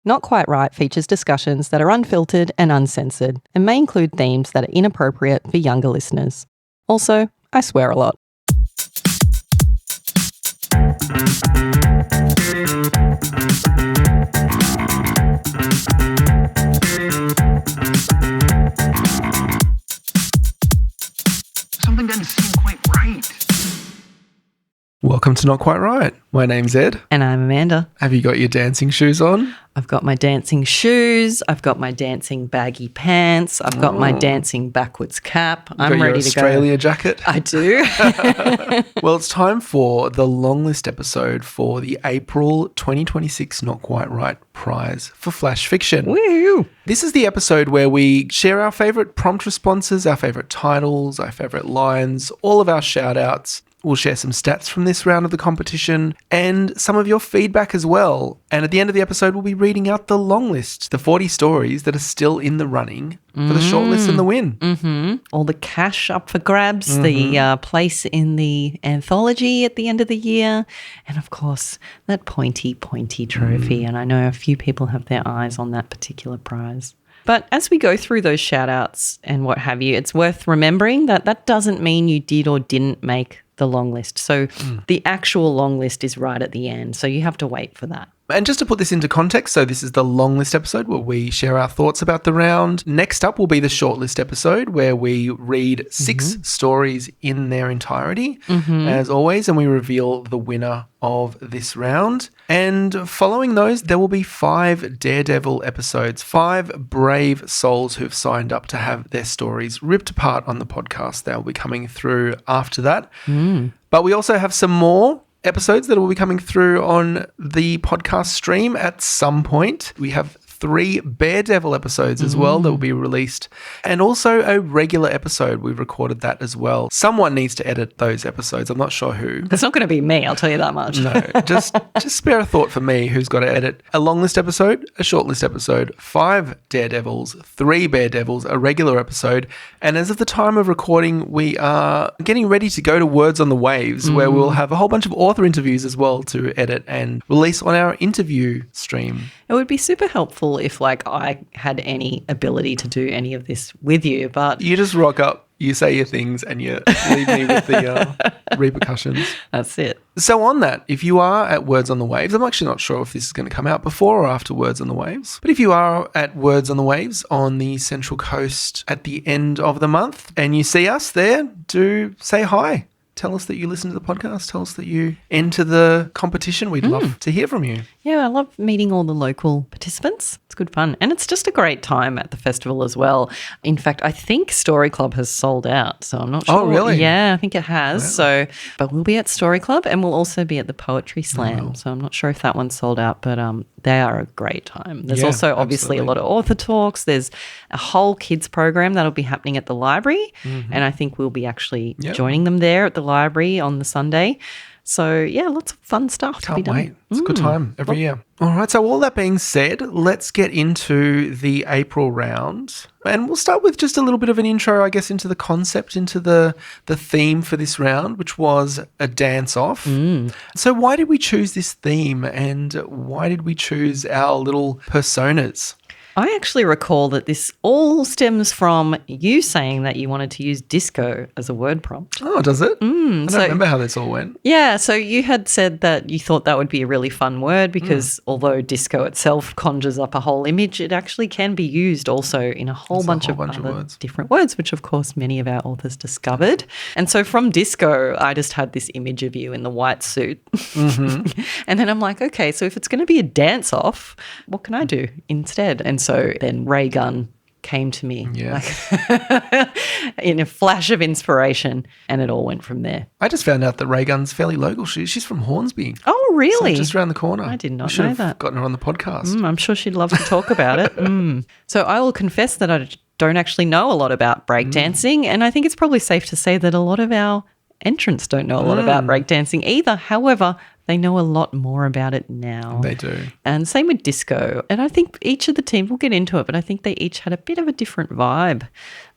Not Quite Right features discussions that are unfiltered and uncensored and may include themes that are inappropriate for younger listeners. Also, I swear a lot. Something doesn't seem quite right. Welcome to Not Quite Right. My name's Ed. And I'm Amanda. Have you got your dancing shoes on? I've got my dancing shoes. I've got my dancing baggy pants. I've got my dancing backwards cap. I'm ready to go. Australia jacket? I do. Well, it's time for the Longlist episode for the April 2026 Not Quite Right prize for Flash Fiction. Woo! This is the episode where we share our favourite prompt responses, our favourite titles, our favourite lines, all of our shout-outs. We'll share some stats from this round of the competition and some of your feedback as well. And at the end of the episode, we'll be reading out the long list, the 40 stories that are still in the running for the shortlist and the win. Mm-hmm. All the cash up for grabs, the place in the anthology at the end of the year, and of course, that pointy trophy. And I know a few people have their eyes on that particular prize. But as we go through those shout-outs and what have you, it's worth remembering that that doesn't mean you did or didn't make the long list. So the actual long list is right at the end. So you have to wait for that. And just to put this into context, so this is the long list episode where we share our thoughts about the round. Next up will be the shortlist episode where we read 6 stories in their entirety, as always, and we reveal the winner of this round. And following those, there will be 5 Daredevil episodes, 5 brave souls who've signed up to have their stories ripped apart on the podcast. They'll be coming through after that. But we also have some more episodes that will be coming through on the podcast stream at some point. We have 3 Daredevil episodes as well that will be released, and also a regular episode. We've recorded that as well. Someone needs to edit those episodes. I'm not sure who. It's not going to be me, I'll tell you that much. No, just spare a thought for me who's got to edit a long list episode, a short list episode, 5 Daredevils, 3 Daredevils, a regular episode. And as of the time of recording, we are getting ready to go to Words on the Waves, where we'll have a whole bunch of author interviews as well to edit and release on our interview stream. It would be super helpful if I had any ability to do any of this with you, but You just rock up, you say your things, and you leave me with the repercussions. that's it. So on that, if you are at Words on the Waves, I'm actually not sure if this is going to come out before or after Words on the Waves, but if you are at Words on the Waves on the Central Coast at the end of the month and you see us there, do say hi. Tell us that you listen to the podcast. Tell us that you enter the competition. We'd love to hear from you. Yeah, I love meeting all the local participants. It's good fun. And it's just a great time at the festival as well. In fact, I think Story Club has sold out, so I'm not sure. Oh, really? Yeah, I think it has. Wow. But we'll be at Story Club and we'll also be at the Poetry Slam. Wow. So I'm not sure if that one's sold out, but they are a great time. There's Yeah, also obviously a lot of author talks. There's a whole kids program that'll be happening at the library. And I think we'll be actually joining them there at the library on the Sunday. So, yeah, lots of fun stuff to be Can't done. wait. It's a good time every year. All right, so all that being said, let's get into the April round. And we'll start with just a little bit of an intro, I guess, into the concept, into the theme for this round, which was a dance-off. So why did we choose this theme and why did we choose our little personas? I actually recall that this all stems from you saying that you wanted to use disco as a word prompt. Oh, does it? I don't remember how this all went. Yeah, so you had said that you thought that would be a really fun word because although disco itself conjures up a whole image, it actually can be used also in a whole bunch of other different words, which of course many of our authors discovered. And so from disco, I just had this image of you in the white suit. And then I'm like, okay, so if it's going to be a dance-off, what can I do instead? And so then Ray Gun came to me like in a flash of inspiration, and it all went from there. I just found out that Ray Gun's fairly local. She's from Hornsby. Oh, really? So just around the corner. I did not should know have that. gotten her on the podcast. I'm sure she'd love to talk about it. So I will confess that I don't actually know a lot about breakdancing, and I think it's probably safe to say that a lot of our entrants don't know a lot about breakdancing either. However, they know a lot more about it now. They do. And same with disco. And I think each of the team, we'll get into it, but I think they each had a bit of a different vibe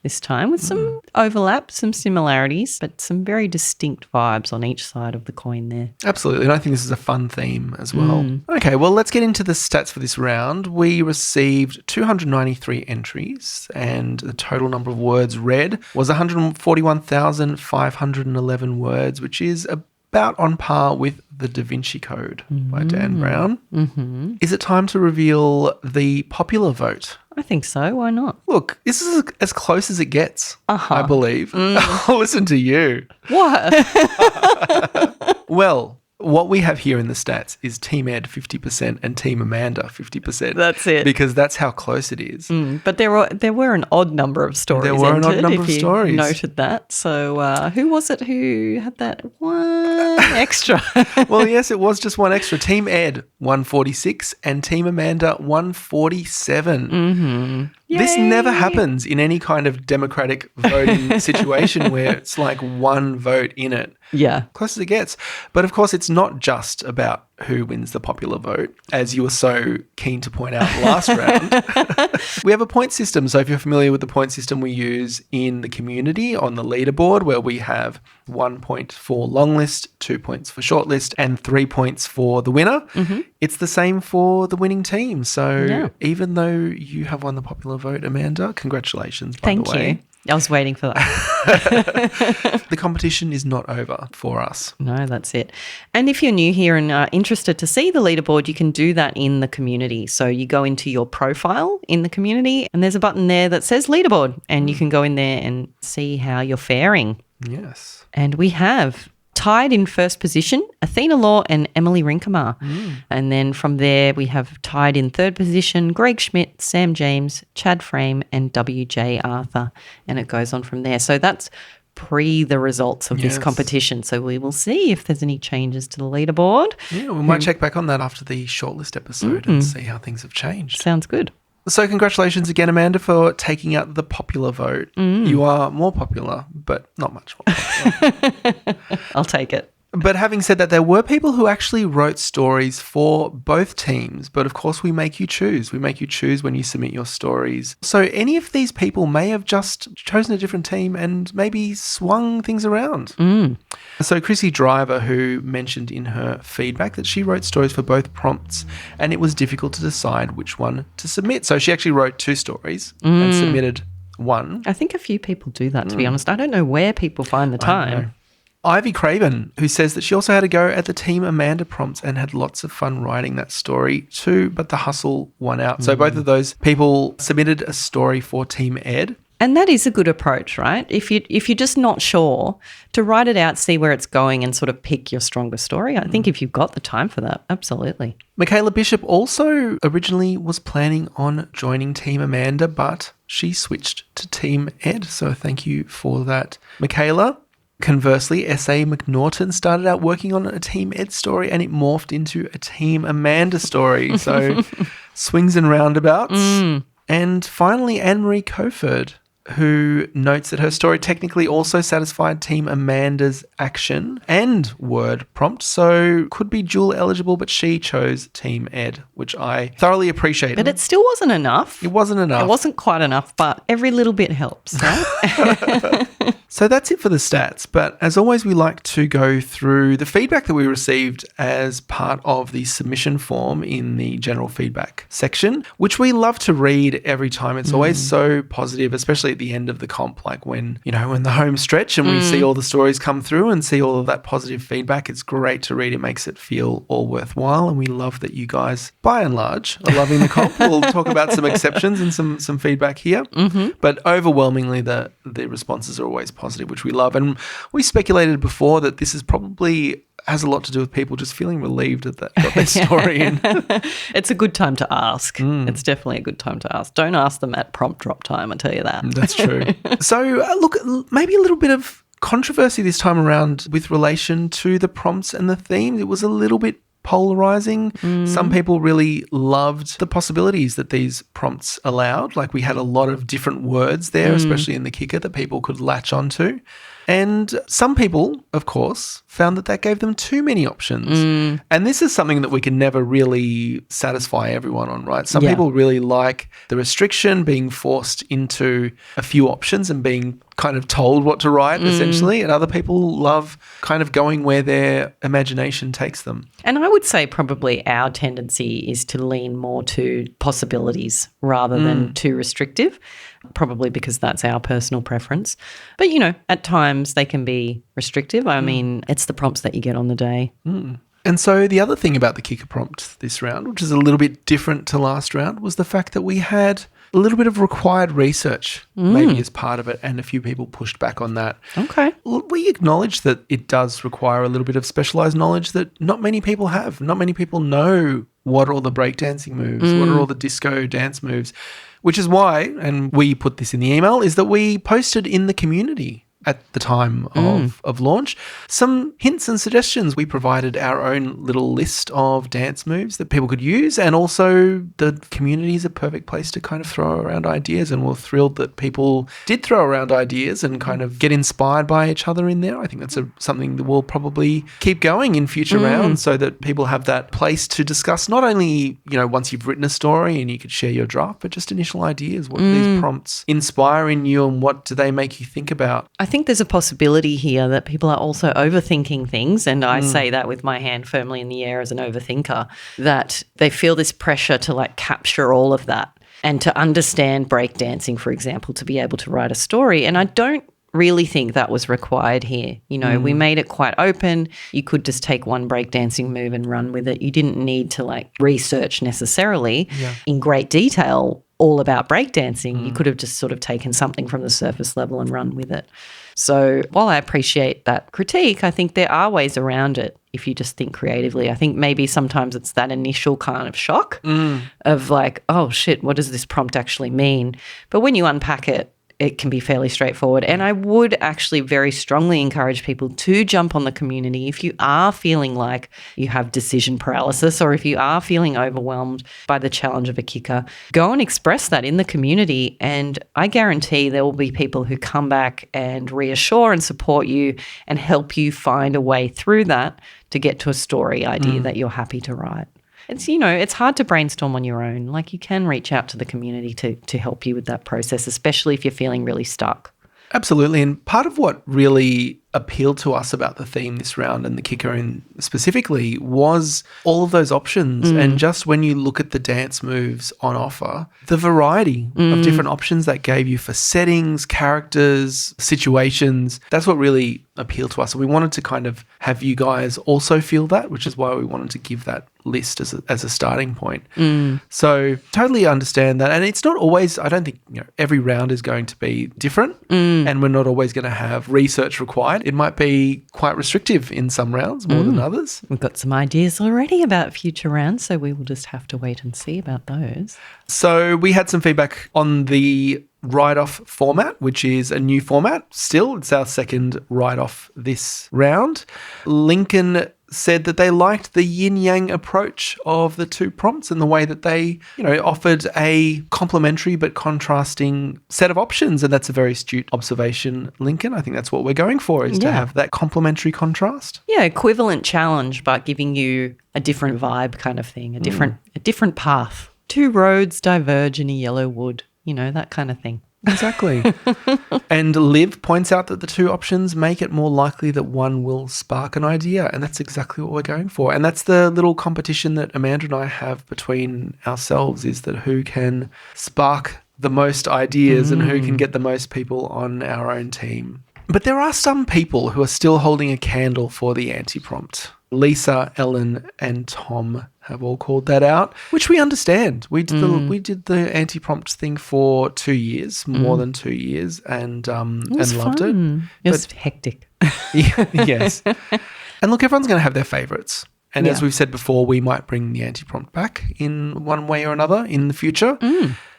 this time with some overlap, some similarities, but some very distinct vibes on each side of the coin there. Absolutely. And I think this is a fun theme as well. Okay, well, let's get into the stats for this round. We received 293 entries and the total number of words read was 141,511 words, which is about on par with the Da Vinci Code by Dan Brown. Is it time to reveal the popular vote? I think so. Why not? Look, this is as close as it gets, I believe. Listen to you. What? Well, what we have here in the stats is Team Ed 50% and Team Amanda 50%. That's it. Because that's how close it is. But there were an odd number of stories. There were an odd number if of you stories. Noted that. So who was it who had that one extra? Well, yes, it was just one extra. Team Ed 146 and Team Amanda 147. This never happens in any kind of democratic voting situation where it's like one vote in it. Yeah. Close as it gets. But of course, it's not just about who wins the popular vote, as you were so keen to point out last round. We have a point system. So if you're familiar with the point system we use in the community on the leaderboard, where we have 1 point for Longlist, 2 points for Shortlist, and 3 points for the winner, it's the same for the winning team. So even though you have won the popular vote, Amanda, congratulations, by the way. Thank you. I was waiting for that. The competition is not over for us. No, that's it. And if you're new here and are interested to see the leaderboard, you can do that in the community. So you go into your profile in the community and there's a button there that says leaderboard and you can go in there and see how you're faring. Yes. And we have tied in first position, Athena Law and Emily Rinkamar. And then from there, we have tied in third position, Greg Schmidt, Sam James, Chad Frame, and W.J. Arthur. And it goes on from there. So that's pre the results of this competition. So we will see if there's any changes to the leaderboard. Yeah, we might check back on that after the shortlist episode and see how things have changed. Sounds good. So congratulations again, Amanda, for taking out the popular vote. You are more popular, but not much more popular. I'll take it. But having said that, there were people who actually wrote stories for both teams. But of course, we make you choose. We make you choose when you submit your stories. So any of these people may have just chosen a different team and maybe swung things around. So Chrissy Driver, who mentioned in her feedback that she wrote stories for both prompts and it was difficult to decide which one to submit. So she actually wrote 2 stories and submitted one. I think a few people do that, to be honest. I don't know where people find the time. Ivy Craven, who says that she also had a go at the Team Amanda prompts and had lots of fun writing that story too, but the hustle won out. So both of those people submitted a story for Team Ed. And that is a good approach, right? If you're just not sure, to write it out, see where it's going and sort of pick your stronger story. I think if you've got the time for that, absolutely. Michaela Bishop also originally was planning on joining Team Amanda, but she switched to Team Ed. So thank you for that, Michaela. Conversely, S.A. McNaughton started out working on a Team Ed story and it morphed into a Team Amanda story. So swings and roundabouts. And finally, Anne-Marie Coford, who notes that her story technically also satisfied Team Amanda's action and word prompt, so could be dual eligible, but she chose Team Ed, which I thoroughly appreciate. But it still wasn't enough. It wasn't enough. It wasn't quite enough, but every little bit helps, right? So that's it for the stats. But as always, we like to go through the feedback that we received as part of the submission form in the general feedback section, which we love to read every time. It's always so positive, especially at the end of the comp, like when the home stretch and we see all the stories come through and see all of that positive feedback. It's great to read. It makes it feel all worthwhile. And we love that you guys, by and large, are loving the comp. We'll talk about some exceptions and some feedback here. But overwhelmingly, the responses are always positive, which we love. And we speculated before that this is probably has a lot to do with people just feeling relieved that got their story in. It's a good time to ask. It's definitely a good time to ask. Don't ask them at prompt drop time, I tell you that. That's true. So look, maybe a little bit of controversy this time around with relation to the prompts and the theme. It was a little bit polarizing. Some people really loved the possibilities that these prompts allowed. Like we had a lot of different words there, especially in the kicker that people could latch onto. And some people, of course, found that gave them too many options. And this is something that we can never really satisfy everyone on, right? Some people really like the restriction, being forced into a few options and being kind of told what to write, essentially. And other people love kind of going where their imagination takes them. And I would say probably our tendency is to lean more to possibilities rather than too restrictive, probably because that's our personal preference. But, you know, at times they can be restrictive. I mean, it's the prompts that you get on the day. And so the other thing about the kicker prompt this round, which is a little bit different to last round, was the fact that we had a little bit of required research maybe as part of it, and a few people pushed back on that. Okay. We acknowledge that it does require a little bit of specialised knowledge that not many people have. Not many people know what are all the breakdancing moves, what are all the disco dance moves, which is why, and we put this in the email, is that we posted in the community at the time of launch some hints and suggestions. We provided our own little list of dance moves that people could use, and also the community is a perfect place to kind of throw around ideas, and we're thrilled that people did throw around ideas and kind of get inspired by each other in there. I think that's something that we'll probably keep going in future rounds, so that people have that place to discuss, not only, you know, once you've written a story and you could share your draft, but just initial ideas. What do these prompts inspire in you, and what do they make you think about? I think there's a possibility here that people are also overthinking things, and I say that with my hand firmly in the air as an overthinker, that they feel this pressure to like capture all of that and to understand breakdancing, for example, to be able to write a story. And I don't really think that was required here. You know, we made it quite open. You could just take one breakdancing move and run with it. You didn't need to like research necessarily in great detail all about breakdancing. You could have just sort of taken something from the surface level and run with it. So while I appreciate that critique, I think there are ways around it if you just think creatively. I think maybe sometimes it's that initial kind of shock of like, oh shit, what does this prompt actually mean? But when you unpack it, it can be fairly straightforward. And I would actually very strongly encourage people to jump on the community if you are feeling like you have decision paralysis, or if you are feeling overwhelmed by the challenge of a kicker. Go and express that in the community, and I guarantee there will be people who come back and reassure and support you and help you find a way through that to get to a story idea that you're happy to write. It's, you know, it's hard to brainstorm on your own. Like, you can reach out to the community to help you with that process, especially if you're feeling really stuck. Absolutely. And part of what really appealed to us about the theme this round, and the kicker in specifically, was all of those options. And just when you look at the dance moves on offer, the variety of different options that gave you for settings, characters, situations, that's what really appealed to us. So we wanted to kind of have you guys also feel that, which is why we wanted to give that list as a starting point. So totally understand that. And it's not always, I don't think, you know, every round is going to be different, and we're not always going to have research required. It might be quite restrictive in some rounds more than others. We've got some ideas already about future rounds, so we will just have to wait and see about those. So we had some feedback on the write-off format, which is a new format still. It's our second write-off this round. Lincoln said that they liked the yin-yang approach of the two prompts, and the way that they, you know, offered a complementary but contrasting set of options. And that's a very astute observation, Lincoln. I think that's what we're going for, is to have that complementary contrast. Yeah, equivalent challenge, but giving you a different vibe kind of thing, a different path. Two roads diverge in a yellow wood, you know, that kind of thing. Exactly. And Liv points out that the two options make it more likely that one will spark an idea, and that's exactly what we're going for. And that's the little competition that Amanda and I have between ourselves, is that who can spark the most ideas and who can get the most people on our own team. But there are some people who are still holding a candle for the anti-prompt. Lisa, Ellen, and Tom have all called that out, which we understand. We did the anti-prompt thing for 2 years, more than 2 years, and loved it. It was hectic. Yes. And look, everyone's going to have their favourites. And as we've said before, we might bring the anti-prompt back in one way or another in the future.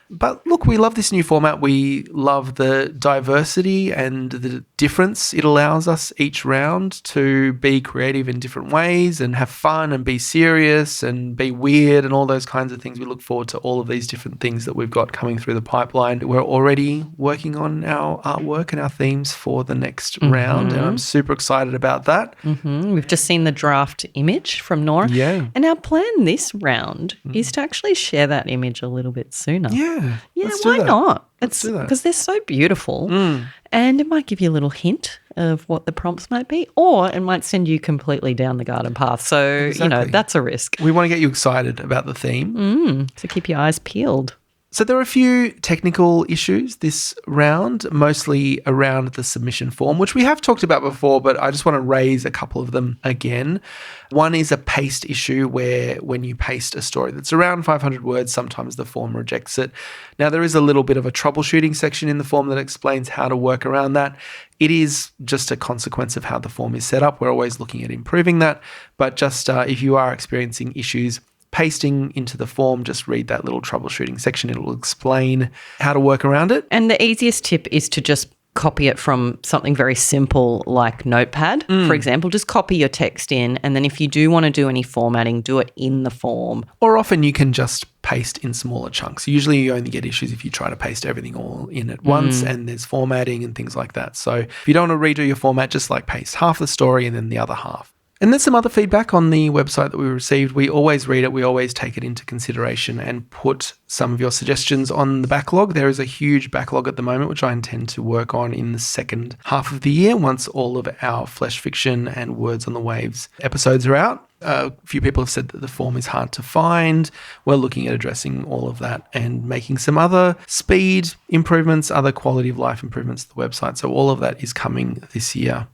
But look, we love this new format. We love the diversity and the difference it allows us each round to be creative in different ways and have fun and be serious and be weird and all those kinds of things. We look forward to all of these different things that we've got coming through the pipeline. We're already working on our artwork and our themes for the next round, and I'm super excited about that. We've just seen the draft image from Nora. Yeah. And our plan this round is to actually share that image a little bit sooner. Yeah. Why not? Let's do that. Because they're so beautiful, and it might give you a little hint of what the prompts might be, or it might send you completely down the garden path. So, that's a risk. We want to get you excited about the theme. So keep your eyes peeled. So there are a few technical issues this round, mostly around the submission form, which we have talked about before, but I just want to raise a couple of them again. One is a paste issue where when you paste a story that's around 500 words, sometimes the form rejects it. Now, there is a little bit of a troubleshooting section in the form that explains how to work around that. It is just a consequence of how the form is set up. We're always looking at improving that, but just if you are experiencing issues pasting into the form, just read that little troubleshooting section. It'll explain how to work around it. And the easiest tip is to just copy it from something very simple like Notepad, for example. Just copy your text in, and then if you do want to do any formatting, do it in the form. Or often you can just paste in smaller chunks. Usually you only get issues if you try to paste everything all in at once, and there's formatting and things like that. So if you don't want to redo your format, just like paste half the story and then the other half. And there's some other feedback on the website that we received. We always read it. We always take it into consideration and put some of your suggestions on the backlog. There is a huge backlog at the moment, which I intend to work on in the second half of the year once all of our Flesh Fiction and Words on the Waves episodes are out. A few people have said that the form is hard to find. We're looking at addressing all of that and making some other speed improvements, other quality of life improvements to the website. So all of that is coming this year.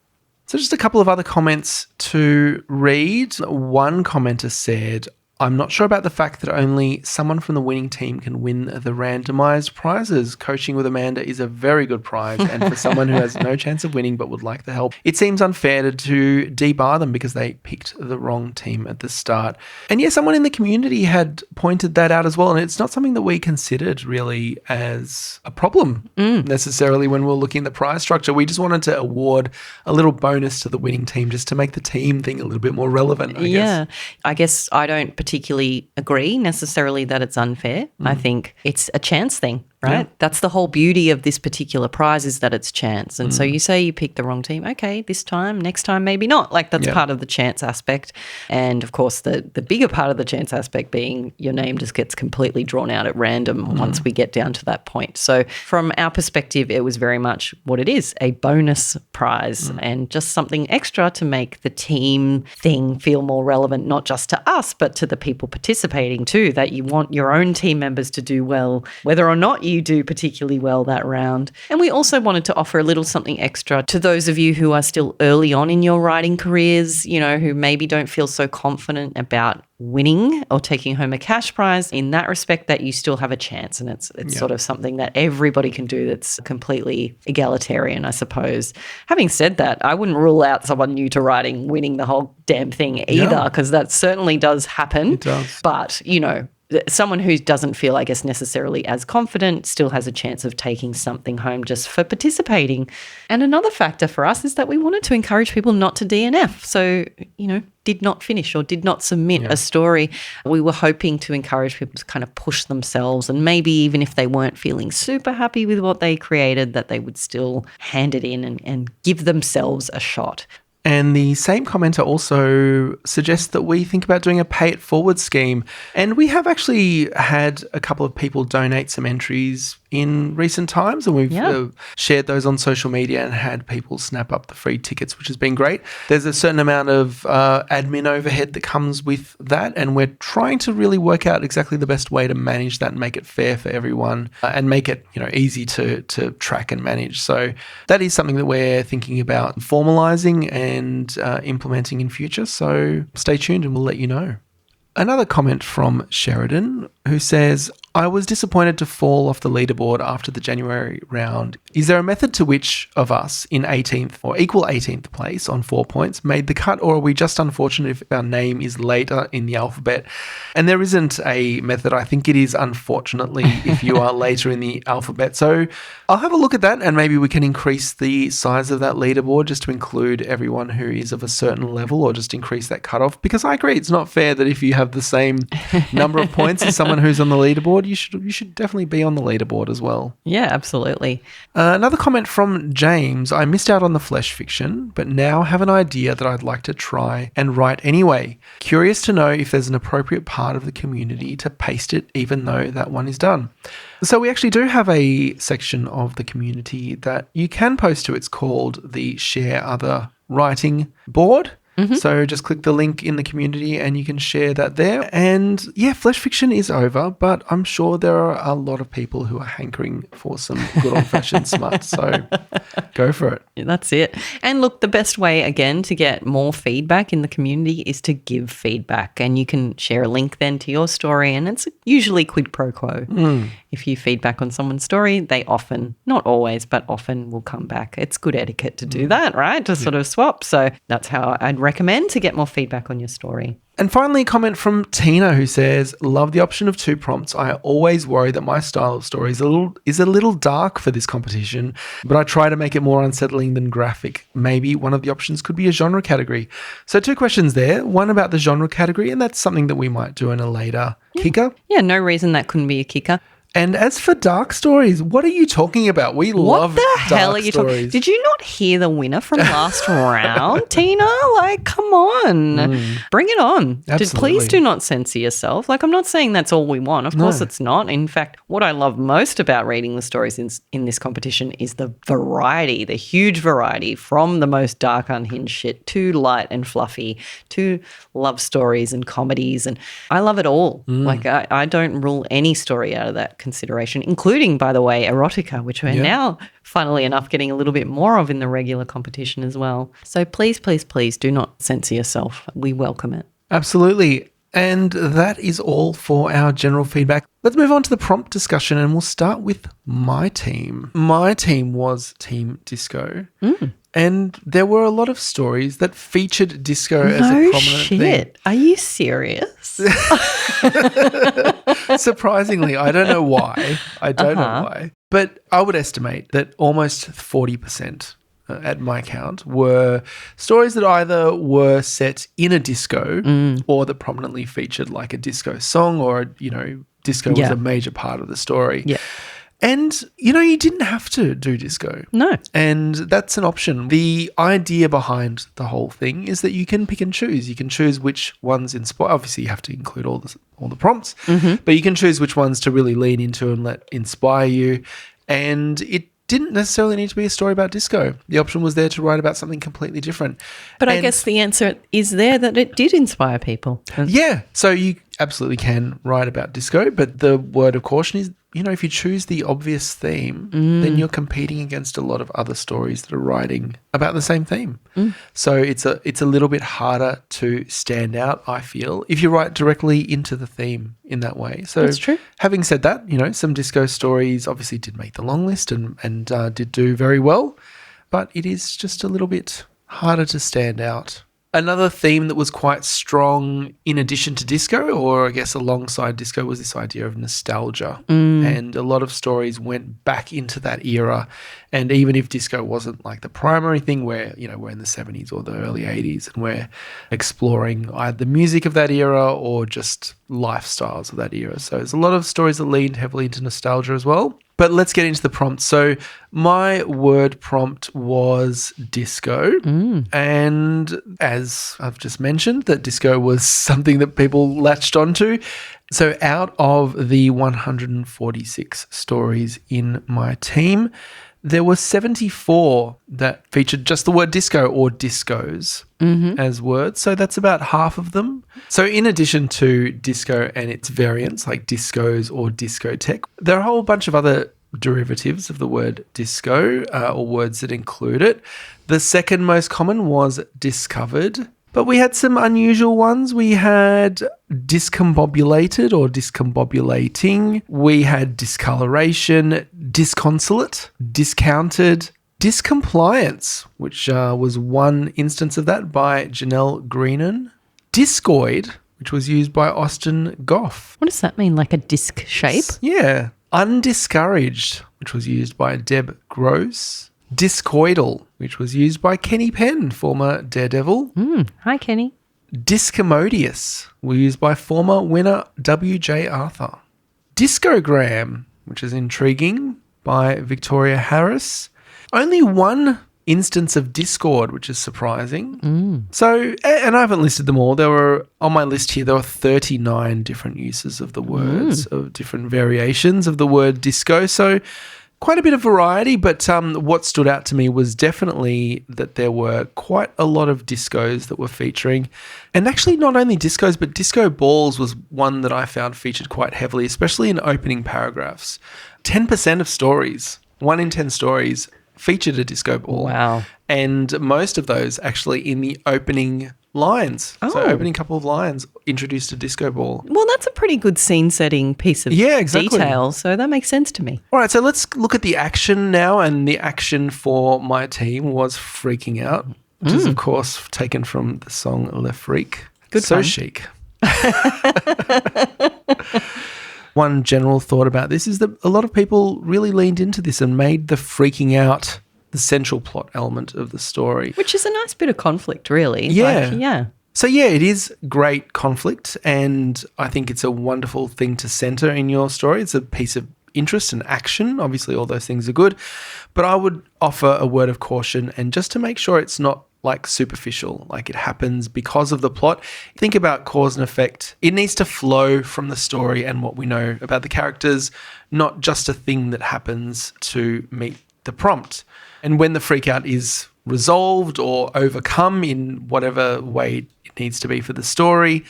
So just a couple of other comments to read. One commenter said, I'm not sure about the fact that only someone from the winning team can win the randomized prizes. Coaching with Amanda is a very good prize, and for someone who has no chance of winning but would like the help, it seems unfair to debar them because they picked the wrong team at the start. And yeah, someone in the community had pointed that out as well, and it's not something that we considered really as a problem necessarily when we were looking at the prize structure. We just wanted to award a little bonus to the winning team just to make the team thing a little bit more relevant, I guess. I guess I don't particularly agree necessarily that it's unfair. I think it's a chance thing, right? Yeah. That's the whole beauty of this particular prize, is that it's chance. And so you say you picked the wrong team. Okay, this time, next time, maybe not. Like that's part of the chance aspect. And of course, the bigger part of the chance aspect being your name just gets completely drawn out at random once we get down to that point. So from our perspective, it was very much what it is, a bonus prize and just something extra to make the team thing feel more relevant, not just to us, but to the people participating too, that you want your own team members to do well, whether or not you do particularly well that round. And we also wanted to offer a little something extra to those of you who are still early on in your writing careers, you know, who maybe don't feel so confident about winning or taking home a cash prize. In that respect, that you still have a chance, and it's sort of something that everybody can do that's completely egalitarian, I suppose. Having said that, I wouldn't rule out someone new to writing winning the whole damn thing either, because that certainly does happen. It does. But, you know, someone who doesn't feel, I guess, necessarily as confident still has a chance of taking something home just for participating. And another factor for us is that we wanted to encourage people not to DNF. So, you know, did not finish or did not submit a story. We were hoping to encourage people to kind of push themselves, and maybe even if they weren't feeling super happy with what they created, that they would still hand it in and give themselves a shot. And the same commenter also suggests that we think about doing a pay it forward scheme. And we have actually had a couple of people donate some entries in recent times, and we've shared those on social media and had people snap up the free tickets, which has been great. There's a certain amount of admin overhead that comes with that, and we're trying to really work out exactly the best way to manage that and make it fair for everyone and make it, you know, easy to track and manage. So that is something that we're thinking about formalizing and implementing in future. So stay tuned and we'll let you know. Another comment from Sheridan who says, I was disappointed to fall off the leaderboard after the January round. Is there a method to which of us in 18th or equal 18th place on 4 points made the cut, or are we just unfortunate if our name is later in the alphabet? And there isn't a method. I think it is unfortunately if you are later in the alphabet. So I'll have a look at that, and maybe we can increase the size of that leaderboard just to include everyone who is of a certain level, or just increase that cutoff, because I agree it's not fair that if you have the same number of points as someone who's on the leaderboard, you should definitely be on the leaderboard as well. Yeah, absolutely. Another comment from James. I missed out on the flesh fiction, but now have an idea that I'd like to try and write anyway. Curious to know if there's an appropriate part of the community to paste it, even though that one is done. So we actually do have a section of the community that you can post to. It's called the Share Other Writing board. So just click the link in the community and you can share that there. And yeah, flesh fiction is over, but I'm sure there are a lot of people who are hankering for some good old-fashioned smut. So go for it. That's it. And look, the best way, again, to get more feedback in the community is to give feedback. And you can share a link then to your story, and it's usually quid pro quo. If you feedback on someone's story, they often, not always, but often will come back. It's good etiquette to do that, right? To sort of swap. So that's how I'd recommend to get more feedback on your story. And finally, a comment from Tina who says, love the option of 2 prompts. I always worry that my style of story is a little dark for this competition, but I try to make it more unsettling than graphic. Maybe one of the options could be a genre category. So 2 questions there. One about the genre category, and that's something that we might do in a later kicker. Yeah, no reason that couldn't be a kicker. And as for dark stories, what are you talking about? We love dark stories. What the hell are you talking? Did you not hear the winner from last round, Tina? Like, come on. Bring it on. Please do not censor yourself. Like, I'm not saying that's all we want. Of course it's not. In fact, what I love most about reading the stories in this competition is the variety, the huge variety, from the most dark, unhinged shit to light and fluffy to love stories and comedies. And I love it all. Like, I don't rule any story out of that consideration, including, by the way, erotica, which we're now, funnily enough, getting a little bit more of in the regular competition as well. So please, please, please do not censor yourself. We welcome it. Absolutely. And that is all for our general feedback. Let's move on to the prompt discussion, and we'll start with my team. My team was Team Disco. And there were a lot of stories that featured disco as a prominent theme. Are you serious? Surprisingly, I don't know why. I don't know why. But I would estimate that almost 40% at my count were stories that either were set in a disco or that prominently featured like a disco song, or, disco was a major part of the story. Yeah. And, you didn't have to do disco. No. And that's an option. The idea behind the whole thing is that you can pick and choose. You can choose which ones inspire. Obviously, you have to include all the prompts, but you can choose which ones to really lean into and let inspire you. And it didn't necessarily need to be a story about disco. The option was there to write about something completely different. But I guess the answer is there that it did inspire people. Yeah. So you absolutely can write about disco, but the word of caution is, if you choose the obvious theme, then you're competing against a lot of other stories that are writing about the same theme. So it's a little bit harder to stand out, I feel, if you write directly into the theme in that way. So that's true. Having said that, some disco stories obviously did make the long list and did do very well, but it is just a little bit harder to stand out. Another theme that was quite strong in addition to disco, or I guess alongside disco, was this idea of nostalgia. And a lot of stories went back into that era. And even if disco wasn't like the primary thing, where, we're in the 70s or the early 80s and we're exploring either the music of that era or just lifestyles of that era. So there's a lot of stories that leaned heavily into nostalgia as well. But let's get into the prompt. So my word prompt was disco. And as I've just mentioned, that disco was something that people latched onto. So out of the 146 stories in my team, there were 74 that featured just the word disco or discos as words. So that's about half of them. So in addition to disco and its variants like discos or discotheque, there are a whole bunch of other derivatives of the word disco or words that include it. The second most common was discovered, But we had some unusual ones. We had discombobulated or discombobulating. We had discoloration, disconsolate, discounted, discompliance, which was one instance of that by Janelle Greenan. Discoid, which was used by Austin Goff. What does that mean? Like a disc shape? Yeah. Undiscouraged, which was used by Deb Gross. Discoidal, which was used by Kenny Penn, former Daredevil. Hi, Kenny. Discommodious, were used by former winner W.J. Arthur. Discogram, which is intriguing, by Victoria Harris. Only one instance of Discord, which is surprising. So, and I haven't listed them all. There were, on my list here, there were 39 different uses of the words, of different variations of the word disco. So, quite a bit of variety, but what stood out to me was definitely that there were quite a lot of discos that were featuring. And actually not only discos, but disco balls was one that I found featured quite heavily, especially in opening paragraphs. 10% of stories, 1 in 10 stories, featured a disco ball. Wow. And most of those actually in the opening lines. So opening couple of lines introduced a disco ball. Well, that's a pretty good scene-setting piece of detail, so that makes sense to me. All right, so let's look at the action now, and the action for my team was freaking out, which is, of course, taken from the song Le Freak. Good so fun. Chic. One general thought about this is that a lot of people really leaned into this and made the freaking out the central plot element of the story. Which is a nice bit of conflict, really. Yeah. So, yeah, it is great conflict, and I think it's a wonderful thing to centre in your story. It's a piece of interest and action. Obviously, all those things are good. But I would offer a word of caution, and just to make sure it's not like superficial, like it happens because of the plot. Think about cause and effect. It needs to flow from the story and what we know about the characters, not just a thing that happens to meet the prompt. And when the freak out is resolved or overcome in whatever way it needs to be for the story,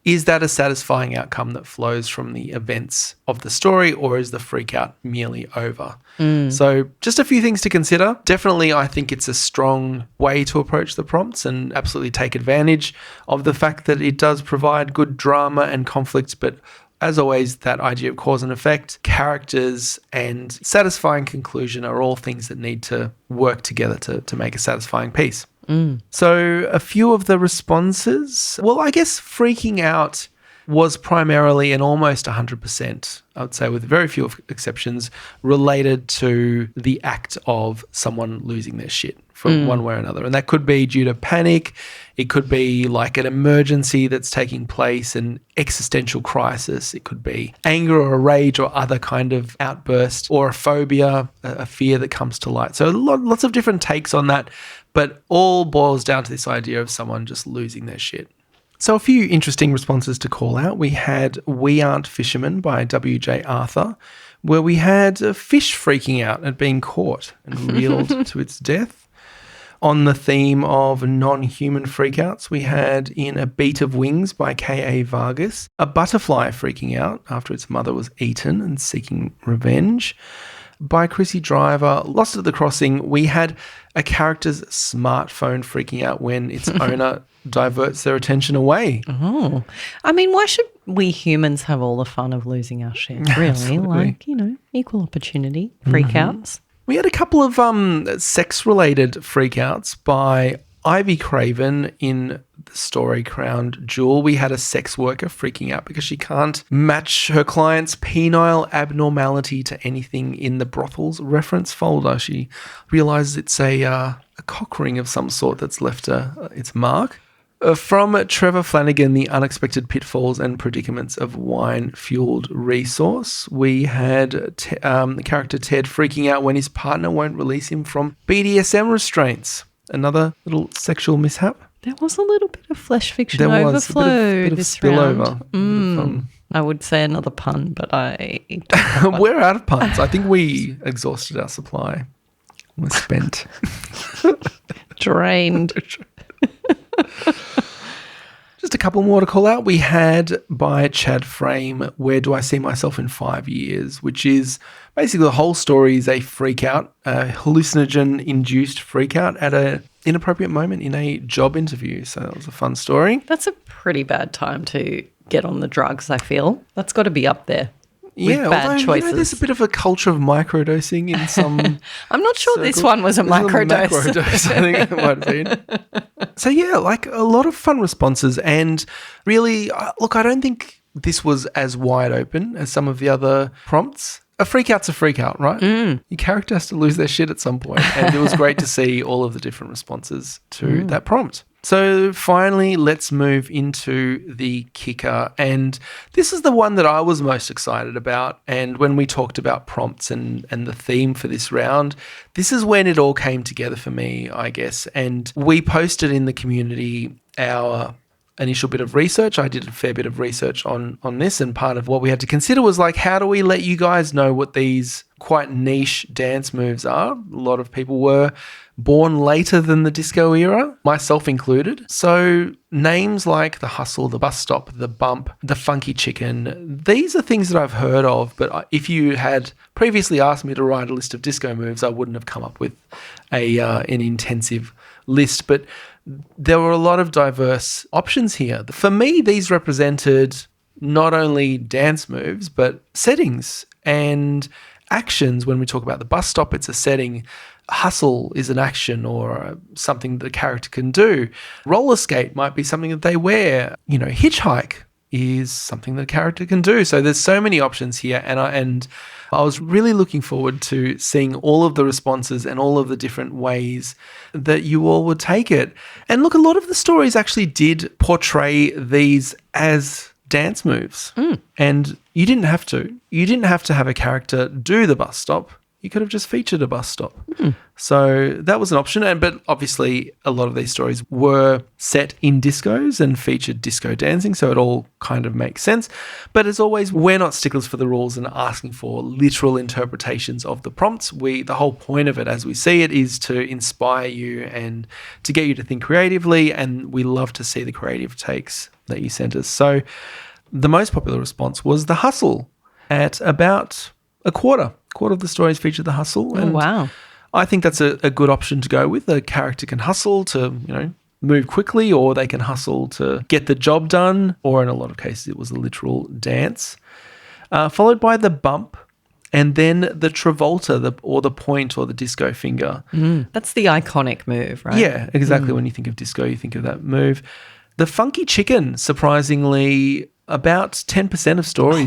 is that a satisfying outcome that flows from the events of the story, or is the freak out merely over? So just a few things to consider. Definitely, I think it's a strong way to approach the prompts and absolutely take advantage of the fact that it does provide good drama and conflict, but as always, that idea of cause and effect, characters, and satisfying conclusion are all things that need to work together to make a satisfying piece. So a few of the responses, well, I guess freaking out was primarily and almost 100%, I would say with very few exceptions, related to the act of someone losing their shit from one way or another. And that could be due to panic. It could be like an emergency that's taking place, an existential crisis. It could be anger or a rage or other kind of outburst, or a phobia, a fear that comes to light. So lots of different takes on that, but all boils down to this idea of someone just losing their shit. So a few interesting responses to call out. We had We Aren't Fishermen by W.J. Arthur, where we had a fish freaking out at being caught and reeled to its death. On the theme of non-human freakouts, we had in A Beat of Wings by K.A. Vargas, a butterfly freaking out after its mother was eaten and seeking revenge. By Chrissy Driver, Lost at the Crossing, we had a character's smartphone freaking out when its owner diverts their attention away. Oh. I mean, why should we humans have all the fun of losing our shit, really? Absolutely. Like, equal opportunity, freakouts. We had a couple of sex-related freakouts by Ivy Craven in the story Crowned Jewel. We had a sex worker freaking out because she can't match her client's penile abnormality to anything in the brothel's reference folder. She realizes it's a cock ring of some sort that's left its mark. From Trevor Flanagan, The Unexpected Pitfalls and Predicaments of Wine-Fueled Resource, we had the character Ted freaking out when his partner won't release him from BDSM restraints. Another little sexual mishap. There was a little bit of flesh fiction overflow. Bit of spillover. I would say another pun, but I don't have We're out of puns. I think we exhausted our supply. We're spent. Drained. Just a couple more to call out. We had by Chad Frame, Where Do I See Myself in 5 Years, which is basically the whole story is a freak out, a hallucinogen-induced freak out at a inappropriate moment in a job interview. So that was a fun story. That's a pretty bad time to get on the drugs, I feel. That's got to be up there. With bad choices. There's a bit of a culture of microdosing in some. I'm not sure circles. this one was a microdose. Macrodose, I think it might have been. So yeah, like a lot of fun responses, and really, look, I don't think this was as wide open as some of the other prompts. A freak out's a freak out, right? Your character has to lose their shit at some point, and it was great to see all of the different responses to that prompt. So finally, let's move into the kicker. And this is the one that I was most excited about. And when we talked about prompts and the theme for this round, this is when it all came together for me, I guess. And we posted in the community our initial bit of research. I did a fair bit of research on this, and part of what we had to consider was like, how do we let you guys know what these quite niche dance moves are? A lot of people were born later than the disco era, myself included. So names like the hustle, the bus stop, the bump, the funky chicken, these are things that I've heard of, but if you had previously asked me to write a list of disco moves, I wouldn't have come up with an intensive list. But there were a lot of diverse options here. For me, these represented not only dance moves, but settings and actions. When we talk about the bus stop, it's a setting. Hustle is an action or something that a character can do. Roller skate might be something that they wear. Hitchhike is something that a character can do. So there's so many options here, and I was really looking forward to seeing all of the responses and all of the different ways that you all would take it. And look, a lot of the stories actually did portray these as dance moves. And you didn't have to. You didn't have to have a character do the bus stop. You could have just featured a bus stop. So that was an option. But obviously a lot of these stories were set in discos and featured disco dancing, so it all kind of makes sense. But as always, we're not sticklers for the rules and asking for literal interpretations of the prompts. The whole point of it, as we see it, is to inspire you and to get you to think creatively, and we love to see the creative takes that you sent us. So the most popular response was the hustle at about a quarter of the stories featured the hustle. And wow. I think that's a good option to go with. A character can hustle to, move quickly, or they can hustle to get the job done, or in a lot of cases it was a literal dance. Followed by the bump, and then the Travolta, or the point, or the disco finger. That's the iconic move, right? Yeah, exactly. When you think of disco, you think of that move. The funky chicken, surprisingly, about 10% of stories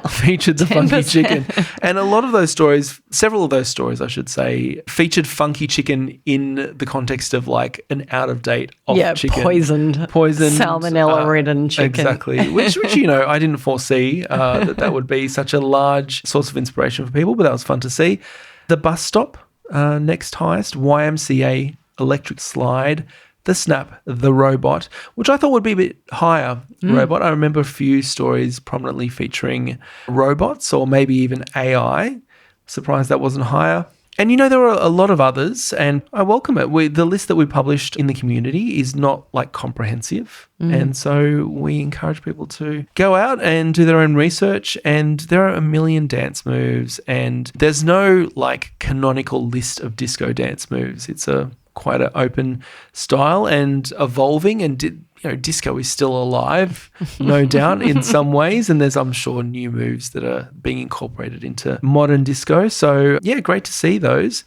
featured the 10%. Funky chicken. And a lot of those stories, several of those stories, I should say, featured funky chicken in the context of like an out-of-date chicken. Poisoned salmonella-ridden chicken. Exactly, which I didn't foresee that would be such a large source of inspiration for people, but that was fun to see. The bus stop, next highest, YMCA electric slide, the snap, the robot, which I thought would be a bit higher, robot. I remember a few stories prominently featuring robots or maybe even AI. Surprised that wasn't higher. And there were a lot of others, and I welcome it. The list that we published in the community is not like comprehensive. And so we encourage people to go out and do their own research, and there are a million dance moves, and there's no like canonical list of disco dance moves. It's quite an open style and evolving, and disco is still alive, no doubt, in some ways, and there's, I'm sure, new moves that are being incorporated into modern disco. So yeah, great to see those.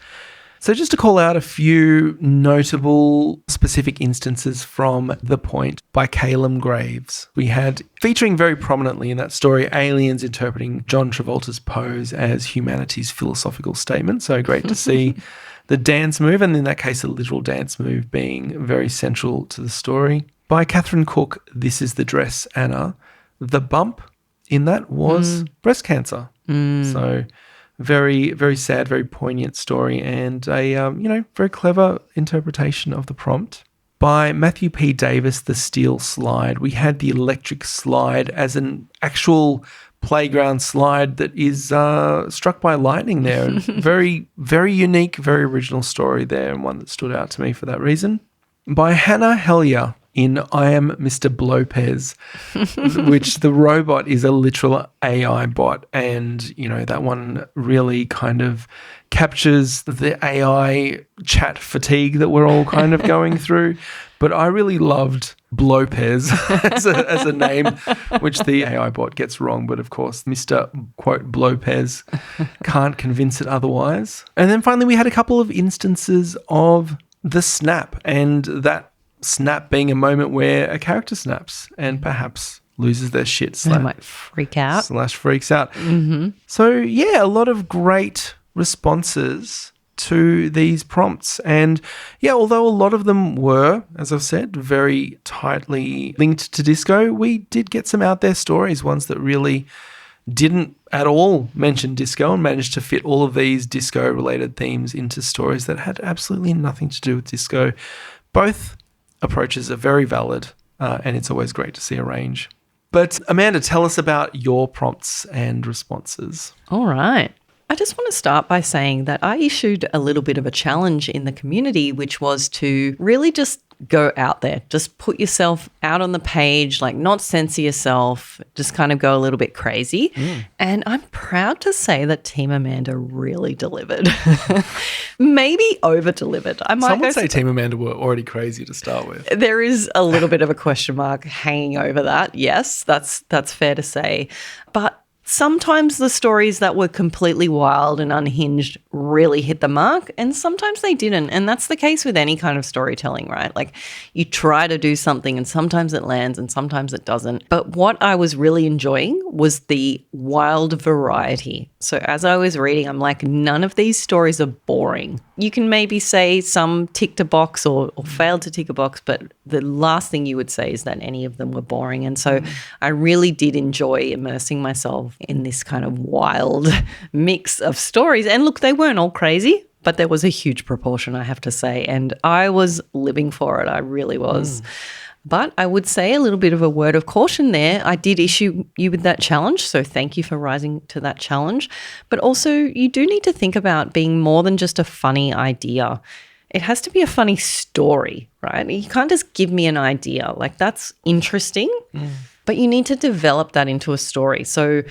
So just to call out a few notable specific instances from The Point by Calum Graves. We had, featuring very prominently in that story, aliens interpreting John Travolta's pose as humanity's philosophical statement. So great to see the dance move, and in that case, a literal dance move, being very central to the story. By Catherine Cook, This Is the Dress, Anna. The bump in that was breast cancer. So very, very sad, very poignant story, and a very clever interpretation of the prompt. By Matthew P. Davis, The Steel Slide. We had the electric slide as an actual playground slide that is struck by lightning there. Very, very unique, very original story there, and one that stood out to me for that reason. By Hannah Hellier, in I Am Mr. Blopez, which the robot is a literal AI bot. And, you know, that one really kind of captures the AI chat fatigue that we're all kind of going through. But I really loved Blopez as a name, which the AI bot gets wrong. But of course, Mr. quote Blopez can't convince it otherwise. And then finally, we had a couple of instances of the snap, and that snap being a moment where a character snaps and perhaps loses their shit. They might freak out. / freaks out. Mm-hmm. So, yeah, a lot of great responses to these prompts. And yeah, although a lot of them were, as I've said, very tightly linked to disco, we did get some out there stories, ones that really didn't at all mention disco and managed to fit all of these disco related themes into stories that had absolutely nothing to do with disco. Both approaches are very valid, and it's always great to see a range. But Amanda, tell us about your prompts and responses. All right. I just want to start by saying that I issued a little bit of a challenge in the community, which was to really just go out there, just put yourself out on the page, like not censor yourself, just kind of go a little bit crazy. And I'm proud to say that Team Amanda really delivered. Maybe over-delivered. Some would say Team Amanda were already crazy to start with. There is a little bit of a question mark hanging over that. Yes, that's fair to say. But sometimes the stories that were completely wild and unhinged really hit the mark, and sometimes they didn't. And that's the case with any kind of storytelling, right? Like you try to do something and sometimes it lands and sometimes it doesn't. But what I was really enjoying was the wild variety. So as I was reading, I'm like, none of these stories are boring. You can maybe say some ticked a box or failed to tick a box, but the last thing you would say is that any of them were boring. And so I really did enjoy immersing myself in this kind of wild mix of stories. And look, they weren't all crazy, but there was a huge proportion, I have to say. And I was living for it. I really was. But I would say a little bit of a word of caution there. I did issue you with that challenge, so thank you for rising to that challenge. But also you do need to think about being more than just a funny idea. It has to be a funny story, right? You can't just give me an idea. Like that's interesting, but you need to develop that into a story. So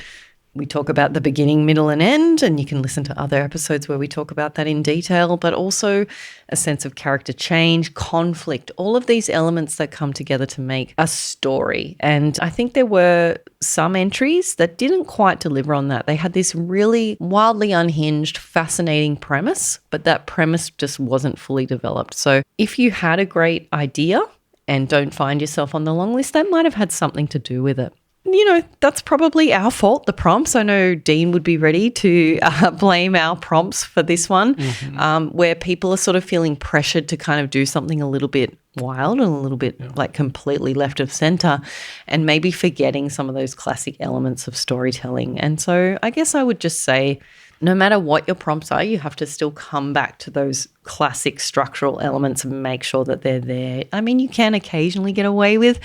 we talk about the beginning, middle, and end, and you can listen to other episodes where we talk about that in detail, but also a sense of character change, conflict, all of these elements that come together to make a story. And I think there were some entries that didn't quite deliver on that. They had this really wildly unhinged, fascinating premise, but that premise just wasn't fully developed. So if you had a great idea and don't find yourself on the long list, that might have had something to do with it. You know, that's probably our fault, the prompts. I know Dean would be ready to blame our prompts for this one, where people are sort of feeling pressured to kind of do something a little bit wild and a little bit like completely left of center and maybe forgetting some of those classic elements of storytelling. And so I guess I would just say no matter what your prompts are, you have to still come back to those classic structural elements and make sure that they're there. I mean, you can occasionally get away with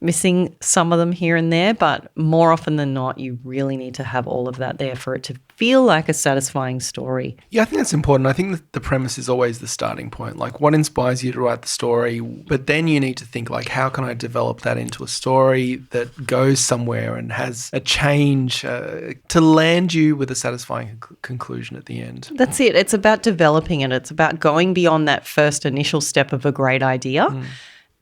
missing some of them here and there, but more often than not, you really need to have all of that there for it to feel like a satisfying story. Yeah, I think that's important. I think that the premise is always the starting point. Like what inspires you to write the story, but then you need to think like, how can I develop that into a story that goes somewhere and has a change to land you with a satisfying conclusion at the end. That's it. It's about developing it. It's about going beyond that first initial step of a great idea.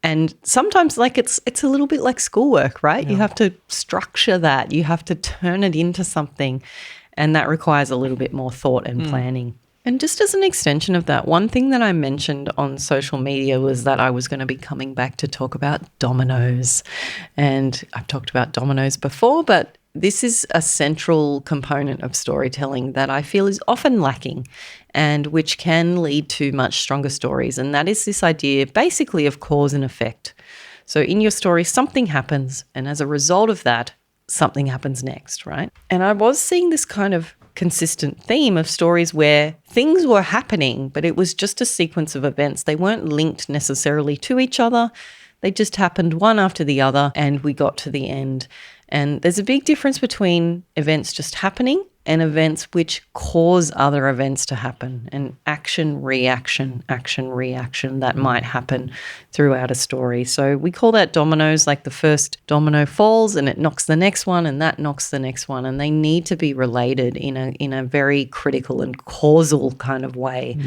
And sometimes like it's a little bit like schoolwork, right? Yeah. You have to structure that. You have to turn it into something. And that requires a little bit more thought and planning. And just as an extension of that, one thing that I mentioned on social media was that I was going to be coming back to talk about dominoes. And I've talked about dominoes before, but this is a central component of storytelling that I feel is often lacking and which can lead to much stronger stories. And that is this idea basically of cause and effect. So in your story, something happens, and as a result of that, something happens next, right? And I was seeing this kind of consistent theme of stories where things were happening, but it was just a sequence of events. They weren't linked necessarily to each other. They just happened one after the other, and we got to the end. And there's a big difference between events just happening and events which cause other events to happen, and action, reaction that might happen throughout a story. So we call that dominoes, like the first domino falls and it knocks the next one and that knocks the next one, and they need to be related in a very critical and causal kind of way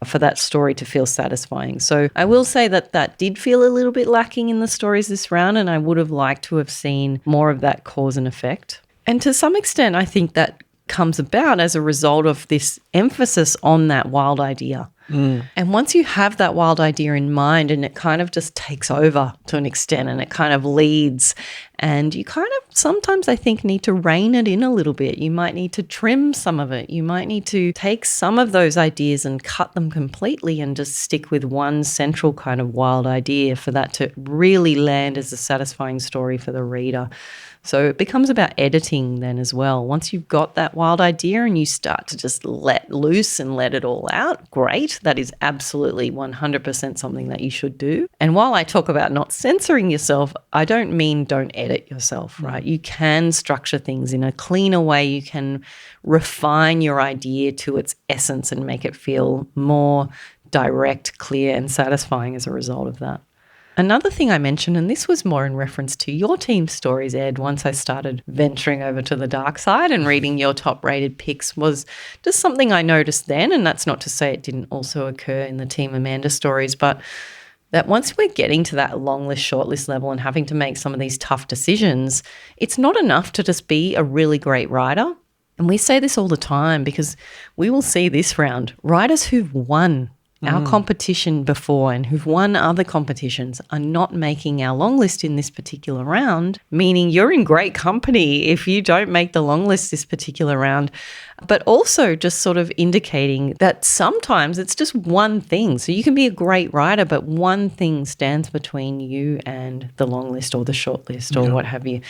for that story to feel satisfying. So I will say that did feel a little bit lacking in the stories this round, and I would have liked to have seen more of that cause and effect. And to some extent, I think that comes about as a result of this emphasis on that wild idea. And once you have that wild idea in mind, and it kind of just takes over to an extent, and it kind of leads, and you kind of sometimes, I think, need to rein it in a little bit. You might need to trim some of it. You might need to take some of those ideas and cut them completely and just stick with one central kind of wild idea for that to really land as a satisfying story for the reader. So it becomes about editing then as well. Once you've got that wild idea and you start to just let loose and let it all out, great. That is absolutely 100% something that you should do. And while I talk about not censoring yourself, I don't mean don't edit yourself, right? You can structure things in a cleaner way. You can refine your idea to its essence and make it feel more direct, clear, and satisfying as a result of that. Another thing I mentioned, and this was more in reference to your team's stories, Ed, once I started venturing over to the dark side and reading your top-rated picks, was just something I noticed then, and that's not to say it didn't also occur in the Team Amanda stories, but that once we're getting to that long list, short list level and having to make some of these tough decisions, it's not enough to just be a really great writer. And we say this all the time because we will see this round, writers who've won our competition before and who've won other competitions are not making our long list in this particular round, meaning you're in great company if you don't make the long list this particular round, but also just sort of indicating that sometimes it's just one thing. So you can be a great writer, but one thing stands between you and the long list or the short list or what have you.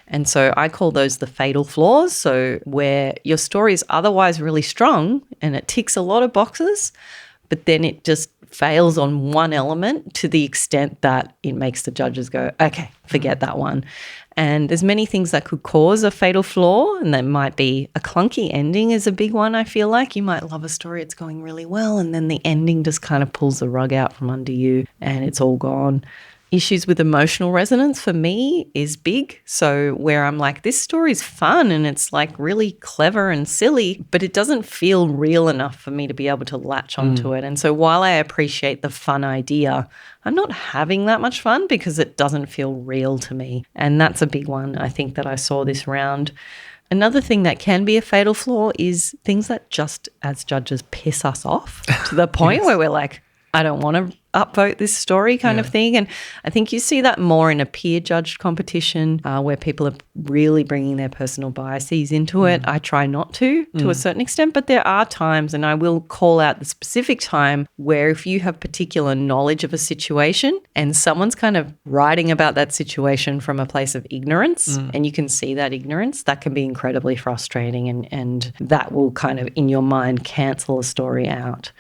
And so I call those the fatal flaws. So where your story is otherwise really strong and it ticks a lot of boxes, but then it just fails on one element to the extent that it makes the judges go, okay, forget that one. And there's many things that could cause a fatal flaw, and that might be a clunky ending is a big one, I feel like. You might love a story, it's going really well, and then the ending just kind of pulls the rug out from under you and it's all gone. Issues with emotional resonance for me is big. So where I'm like, this story's fun and it's like really clever and silly, but it doesn't feel real enough for me to be able to latch onto it. And so while I appreciate the fun idea, I'm not having that much fun because it doesn't feel real to me. And that's a big one, I think, that I saw this round. Another thing that can be a fatal flaw is things that just as judges piss us off to the point where we're like, I don't want to upvote this story kind of thing. And I think you see that more in a peer-judged competition where people are really bringing their personal biases into it. I try not to a certain extent, but there are times, and I will call out the specific time, where if you have particular knowledge of a situation and someone's kind of writing about that situation from a place of ignorance and you can see that ignorance, that can be incredibly frustrating and that will kind of, in your mind, cancel a story out.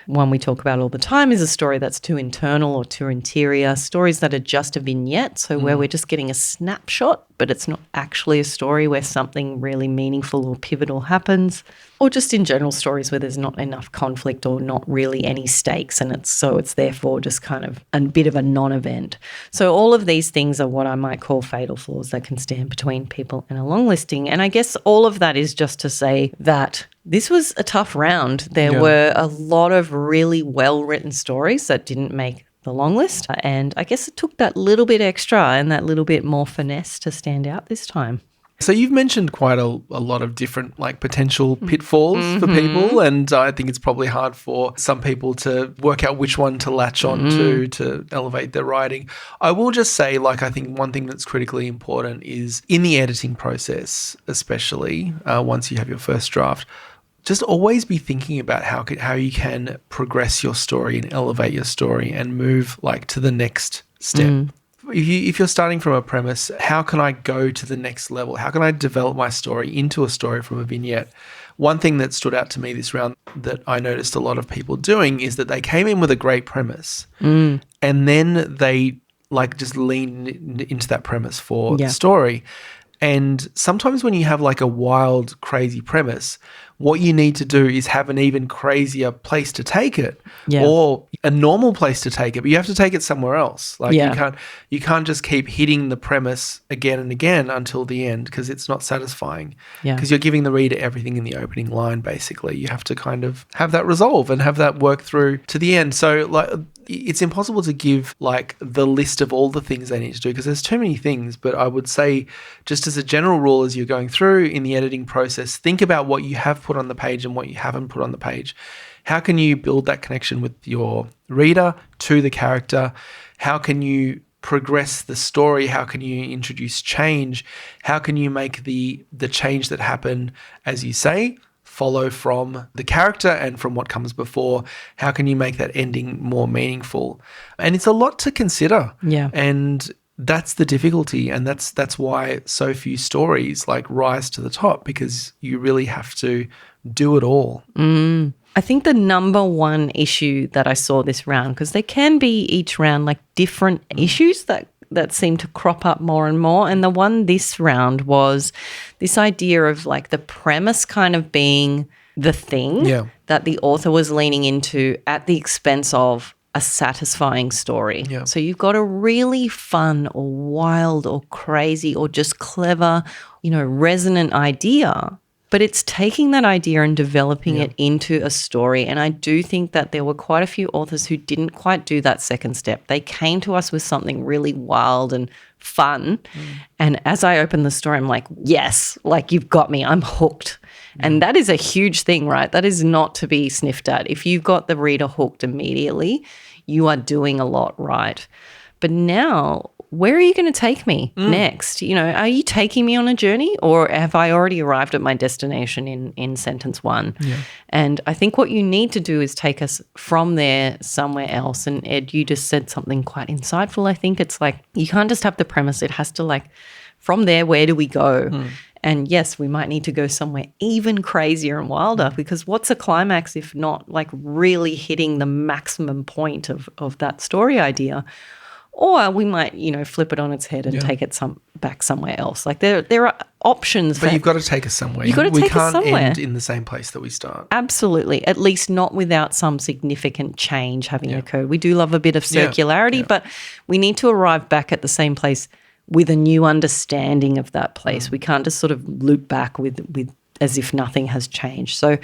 One we talk about all the time is a story that's too internal or too interior, stories that are just a vignette, so where we're just getting a snapshot, but it's not actually a story where something really meaningful or pivotal happens, or just in general stories where there's not enough conflict or not really any stakes, and it's therefore just kind of a bit of a non-event. So all of these things are what I might call fatal flaws that can stand between people and a long listing. And I guess all of that is just to say that this was a tough round. There were a lot of really well-written stories that didn't make the long list, and I guess it took that little bit extra and that little bit more finesse to stand out this time. So you've mentioned quite a lot of different potential pitfalls for people, and I think it's probably hard for some people to work out which one to latch on to elevate their writing. I will just say, I think one thing that's critically important is in the editing process, especially once you have your first draft, just always be thinking about how you can progress your story and elevate your story and move to the next step. If you're starting from a premise, how can I go to the next level? How can I develop my story into a story from a vignette? One thing that stood out to me this round that I noticed a lot of people doing is that they came in with a great premise and then they just leaned into that premise for the story. And sometimes when you have like a wild, crazy premise, what you need to do is have an even crazier place to take it, or a normal place to take it, but you have to take it somewhere else. Like you can't just keep hitting the premise again and again until the end, because it's not satisfying. Because you're giving the reader everything in the opening line, basically. You have to kind of have that resolve and have that work through to the end. So like, it's impossible to give like the list of all the things they need to do, because there's too many things. But I would say, just as a general rule, as you're going through in the editing process, think about what you have put on the page and what you haven't put on the page. How can you build that connection with your reader to the character? How can you progress the story? How can you introduce change? How can you make the change that happened, as you say, follow from the character and from what comes before? How can you make that ending more meaningful? And it's a lot to consider. And that's the difficulty, and that's why so few stories like rise to the top, because you really have to do it all. I think the number one issue that I saw this round, because there can be each round like different issues that seem to crop up more and more, and the one this round was this idea of like the premise kind of being the thing that the author was leaning into at the expense of a satisfying story. So you've got a really fun or wild or crazy or just clever, resonant idea, but it's taking that idea and developing it into a story. And I do think that there were quite a few authors who didn't quite do that second step. They came to us with something really wild and fun. And as I opened the story, I'm like, yes, like you've got me, I'm hooked. And that is a huge thing, right? That is not to be sniffed at. If you've got the reader hooked immediately, you are doing a lot right. But now, where are you going to take me next? Are you taking me on a journey, or have I already arrived at my destination in sentence one? And I think what you need to do is take us from there somewhere else. And Ed, you just said something quite insightful. I think it's like you can't just have the premise. It has to like, from there, where do we go? And yes, we might need to go somewhere even crazier and wilder, because what's a climax if not like really hitting the maximum point of that story idea? Or we might, flip it on its head and take it back somewhere else. Like there are options. But you've got to take us somewhere. We can't end in the same place that we start. Absolutely. At least not without some significant change having occurred. We do love a bit of circularity, but we need to arrive back at the same place with a new understanding of that place. We can't just sort of loop back with as if nothing has changed. So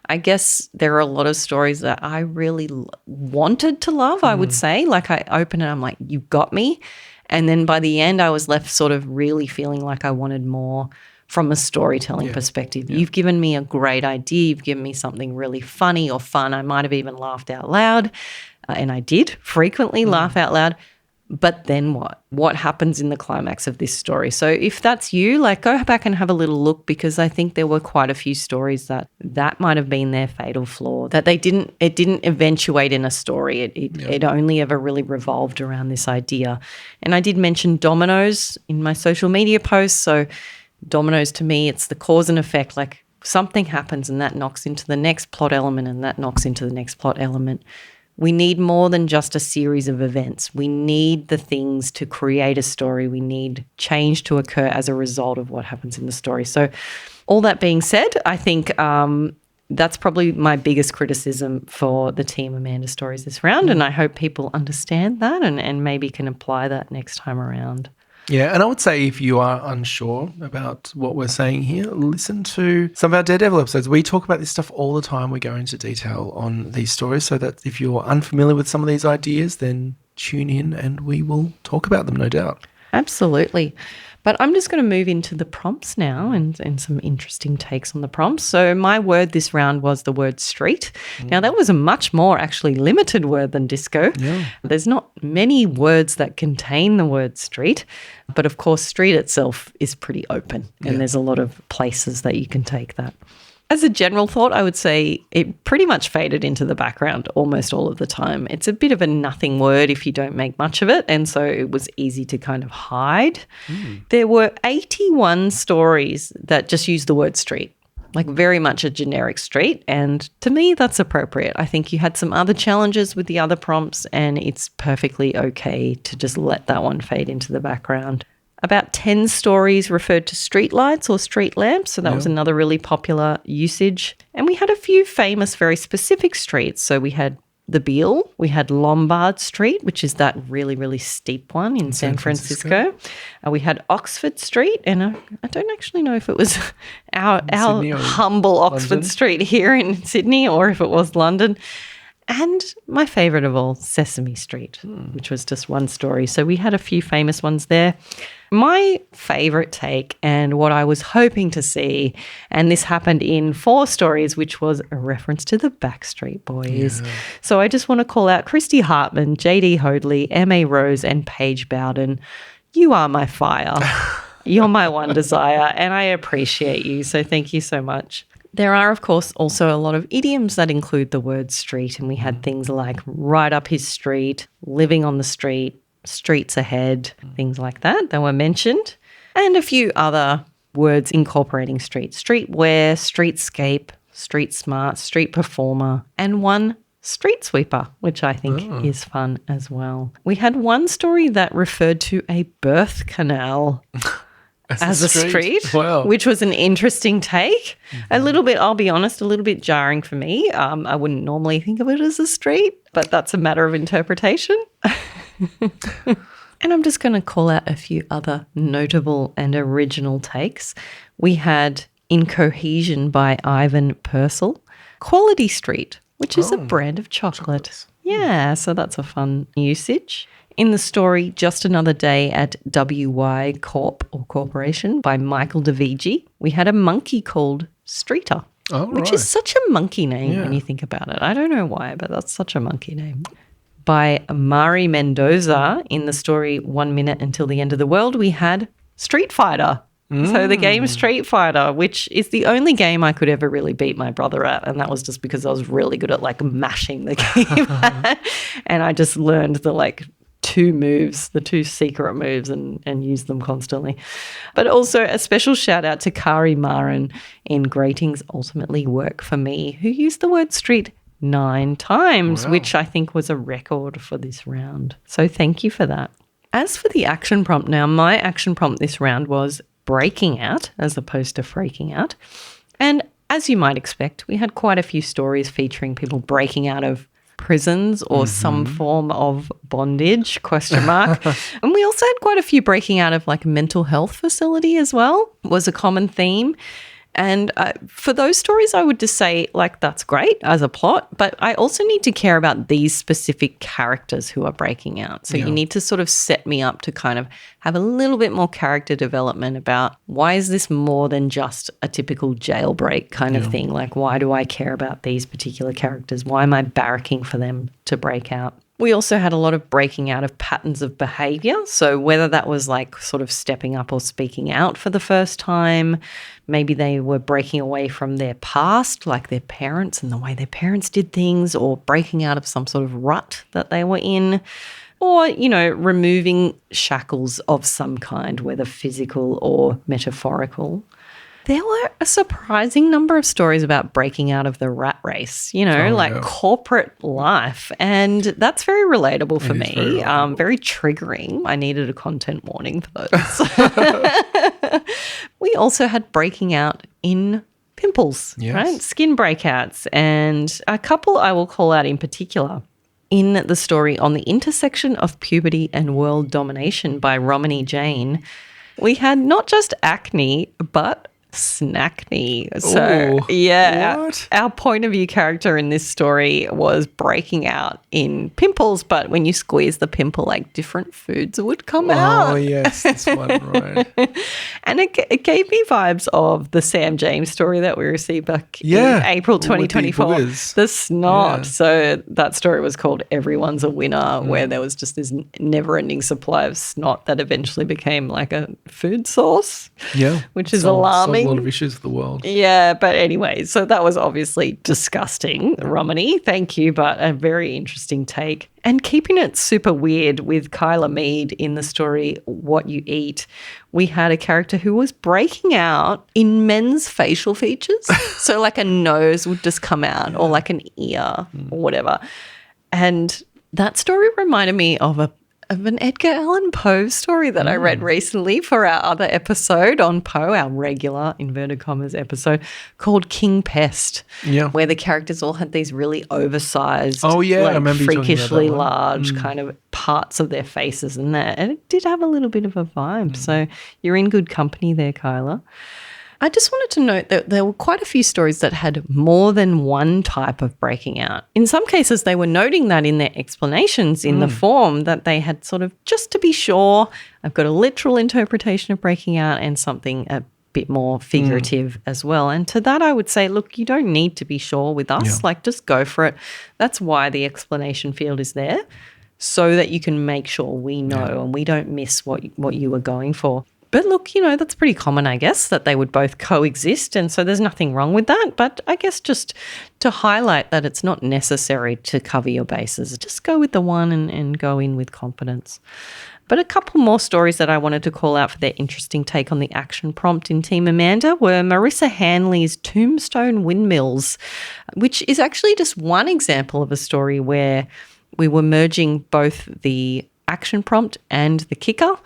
I guess there are a lot of stories that I really wanted to love, I would say. Like I open it, I'm like, you've got me. And then by the end, I was left sort of really feeling like I wanted more from a storytelling perspective. You've given me a great idea. You've given me something really funny or fun. I might have even laughed out loud, and I did frequently laugh out loud. But then what? What happens in the climax of this story? So if that's you, like go back and have a little look, because I think there were quite a few stories that might have been their fatal flaw, that it didn't eventuate in a story. It only ever really revolved around this idea. And I did mention dominoes in my social media posts. So dominoes, to me, it's the cause and effect. Like something happens and that knocks into the next plot element and that knocks into the next plot element. We need more than just a series of events. We need the things to create a story. We need change to occur as a result of what happens in the story. So all that being said, I think that's probably my biggest criticism for the Team Amanda stories this round, and I hope people understand that and maybe can apply that next time around. Yeah, and I would say if you are unsure about what we're saying here, listen to some of our Daredevil episodes. We talk about this stuff all the time. We go into detail on these stories, so that if you're unfamiliar with some of these ideas, then tune in and we will talk about them, no doubt. Absolutely. But I'm just going to move into the prompts now and some interesting takes on the prompts. So my word this round was the word street. Now, that was a much more actually limited word than disco. Yeah. There's not many words that contain the word street, but of course street itself is pretty open and there's a lot of places that you can take that. As a general thought, I would say it pretty much faded into the background almost all of the time. It's a bit of a nothing word if you don't make much of it, and so it was easy to kind of hide. There were 81 stories that just used the word street, like very much a generic street, and to me that's appropriate. I think you had some other challenges with the other prompts, and it's perfectly okay to just let that one fade into the background. About 10 stories referred to street lights or street lamps, so that was another really popular usage. And we had a few famous, very specific streets. So we had the Beale, we had Lombard Street, which is that really, really steep one in San Francisco. We had Oxford Street, and I don't actually know if it was our humble Oxford Street here in Sydney or if it was London. And my favourite of all, Sesame Street, which was just one story. So we had a few famous ones there. My favourite take and what I was hoping to see, and this happened in 4 stories, which was a reference to the Backstreet Boys. Yeah. So I just want to call out Christy Hartman, J.D. Hoadley, M.A. Rose and Paige Bowden. You are my fire. You're my one desire, and I appreciate you. So thank you so much. There are, of course, also a lot of idioms that include the word street, and we had things like right up his street, living on the street, streets ahead, things like that were mentioned, and a few other words incorporating street. Streetwear, streetscape, street smart, street performer, and one street sweeper, which I think is fun as well. We had one story that referred to a birth canal as a street, wow, which was an interesting take. A little bit, I'll be honest, a little bit jarring for me. I wouldn't normally think of it as a street, but that's a matter of interpretation. And I'm just going to call out a few other notable and original takes. We had Incohesion by Ivan Purcell, Quality Street, which is a brand of chocolate. Yeah, so that's a fun usage. In the story, Just Another Day at WY Corp or Corporation by Michael DeVigi, we had a monkey called Streeter, which is such a monkey name when you think about it. I don't know why, but that's such a monkey name. By Mari Mendoza, in the story 1 Minute Until the End of the World, we had Street Fighter. So the game Street Fighter, which is the only game I could ever really beat my brother at, and that was just because I was really good at like mashing the game. And I just learned the 2 moves, the 2 secret moves, and use them constantly. But also a special shout out to Kari Marin in Greetings Ultimately Work for Me, who used the word street 9 times, which I think was a record for this round. So thank you for that. As for the action prompt now, my action prompt this round was breaking out as opposed to freaking out. And as you might expect, we had quite a few stories featuring people breaking out of prisons or some form of bondage, ? And we also had quite a few breaking out of like a mental health facility as well, was a common theme. And for those stories, I would just say, that's great as a plot, but I also need to care about these specific characters who are breaking out. So you need to sort of set me up to kind of have a little bit more character development about why is this more than just a typical jailbreak kind of thing? Like, why do I care about these particular characters? Why am I barracking for them to break out? We also had a lot of breaking out of patterns of behaviour. So whether that was like sort of stepping up or speaking out for the first time, maybe they were breaking away from their past, like their parents and the way their parents did things, or breaking out of some sort of rut that they were in, or, removing shackles of some kind, whether physical or metaphorical. There were a surprising number of stories about breaking out of the rat race, corporate life. And that's very relatable for me, very triggering. I needed a content warning for those. We also had breaking out in pimples, right? Skin breakouts. And a couple I will call out in particular. In the story On the Intersection of Puberty and World Domination by Romany Jane, we had not just acne, but snackney. So, what? Our point of view character in this story was breaking out in pimples, but when you squeeze the pimple, different foods would come out. Oh, yes, this one, right. And it gave me vibes of the Sam James story that we received back in April 2024. The snot. Yeah. So that story was called Everyone's a Winner, where there was just this never-ending supply of snot that eventually became like a food source, which is alarming. A lot of issues of the world. Yeah, but anyway, so that was obviously disgusting, Romany. Thank you, but a very interesting take. And keeping it super weird with Kyla Mead in the story What You Eat, we had a character who was breaking out in men's facial features. So like a nose would just come out or like an ear or whatever. And that story reminded me of of an Edgar Allan Poe story that I read recently for our other episode on Poe, our regular, inverted commas, episode called King Pest, where the characters all had these really oversized, I remember you talking about freakishly that one. large kind of parts of their faces and that. And it did have a little bit of a vibe. So you're in good company there, Kyla. I just wanted to note that there were quite a few stories that had more than one type of breaking out. In some cases, they were noting that in their explanations in the form that they had sort of, just to be sure, I've got a literal interpretation of breaking out and something a bit more figurative as well. And to that, I would say, look, you don't need to be sure with us. Like, just go for it. That's why the explanation field is there, so that you can make sure we know and we don't miss what you were going for. But look, you know, that's pretty common, I guess, that they would both coexist. And so there's nothing wrong with that. But I guess just to highlight that it's not necessary to cover your bases. Just go with the one and go in with confidence. But a couple more stories that I wanted to call out for their interesting take on the action prompt in Team Amanda were Marissa Hanley's Tombstone Windmills, which is actually just one example of a story where we were merging both the action prompt and the kicker.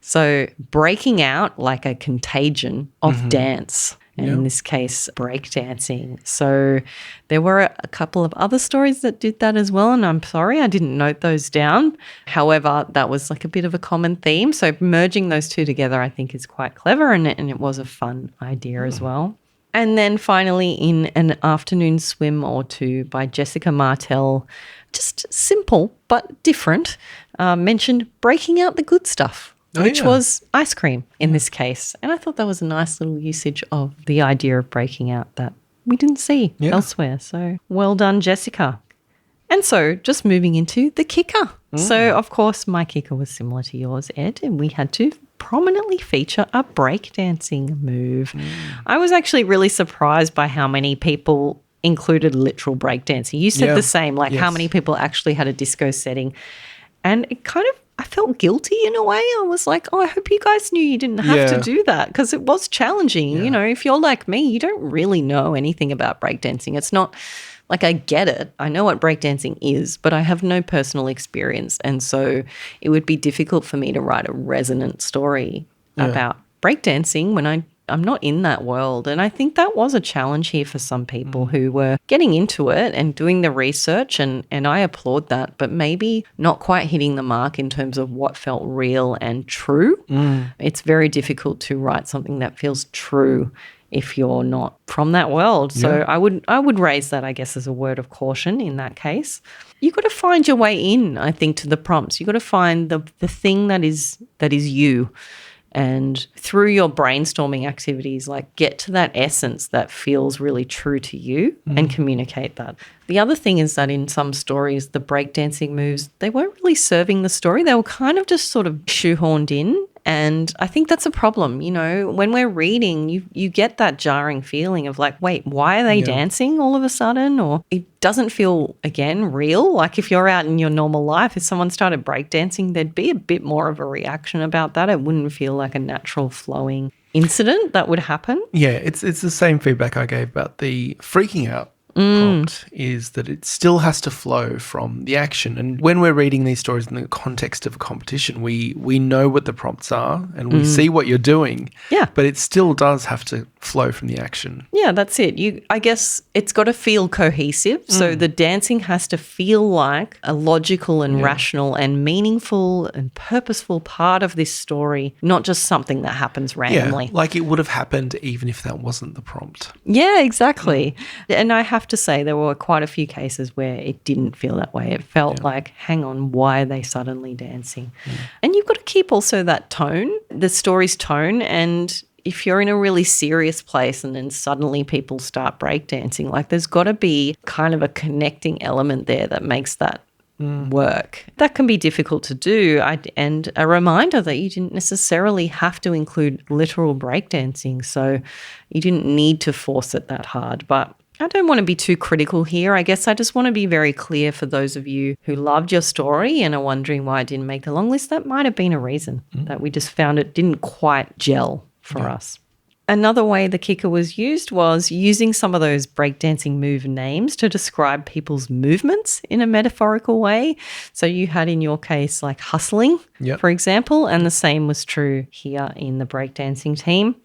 So breaking out like a contagion of dance, and in this case, breakdancing. So there were a couple of other stories that did that as well, and I'm sorry I didn't note those down. However, that was like a bit of a common theme. So merging those two together I think is quite clever, and it was a fun idea as well. And then finally, in An Afternoon Swim or Two by Jessica Martell, just simple but different, mentioned breaking out the good stuff, which was ice cream in this case. And I thought that was a nice little usage of the idea of breaking out that we didn't see elsewhere. So well done, Jessica. And so just moving into the kicker. So, of course, my kicker was similar to yours, Ed, and we had to prominently feature a breakdancing move. I was actually really surprised by how many people included literal breakdancing. You said the same, like how many people actually had a disco setting. And it kind of, I felt guilty in a way. I was like, oh, I hope you guys knew you didn't have to do that, because it was challenging. You know, if you're like me, you don't really know anything about breakdancing. It's not like, I get it. I know what breakdancing is, but I have no personal experience. And so it would be difficult for me to write a resonant story about breakdancing when I'm not in that world. And I think that was a challenge here for some people who were getting into it and doing the research, and I applaud that, but maybe not quite hitting the mark in terms of what felt real and true. It's very difficult to write something that feels true if you're not from that world. So I would raise that, I guess, as a word of caution in that case. You've got to find your way in, I think, to the prompts. You've got to find the thing that is you. And through your brainstorming activities, like, get to that essence that feels really true to you and communicate that. The other thing is that in some stories, the breakdancing moves, they weren't really serving the story. They were kind of just sort of shoehorned in. And I think that's a problem. You know, when we're reading, you get that jarring feeling of like, wait, why are they dancing all of a sudden? Or it doesn't feel, again, real. Like if you're out in your normal life, if someone started breakdancing, there'd be a bit more of a reaction about that. It wouldn't feel like a natural flowing incident that would happen. Yeah, it's the same feedback I gave about the freaking out prompt, is that it still has to flow from the action. And when we're reading these stories in the context of a competition, we know what the prompts are and we see what you're doing. Yeah. But it still does have to flow from the action. Yeah, that's it. I guess it's got to feel cohesive. So the dancing has to feel like a logical and rational and meaningful and purposeful part of this story, not just something that happens randomly. Yeah, like it would have happened even if that wasn't the prompt. Yeah, exactly. And I have to say there were quite a few cases where it didn't feel that way. It felt like, hang on, why are they suddenly dancing? And you've got to keep also that tone, the story's tone. And if you're in a really serious place and then suddenly people start breakdancing, like there's got to be kind of a connecting element there that makes that work. That can be difficult to do. And a reminder that you didn't necessarily have to include literal breakdancing, so you didn't need to force it that hard. But I don't want to be too critical here. I guess I just want to be very clear for those of you who loved your story and are wondering why it didn't make the long list. That might have been a reason, that we just found it didn't quite gel for us. Another way the kicker was used was using some of those breakdancing move names to describe people's movements in a metaphorical way. So you had in your case like hustling, for example, and the same was true here in the breakdancing team.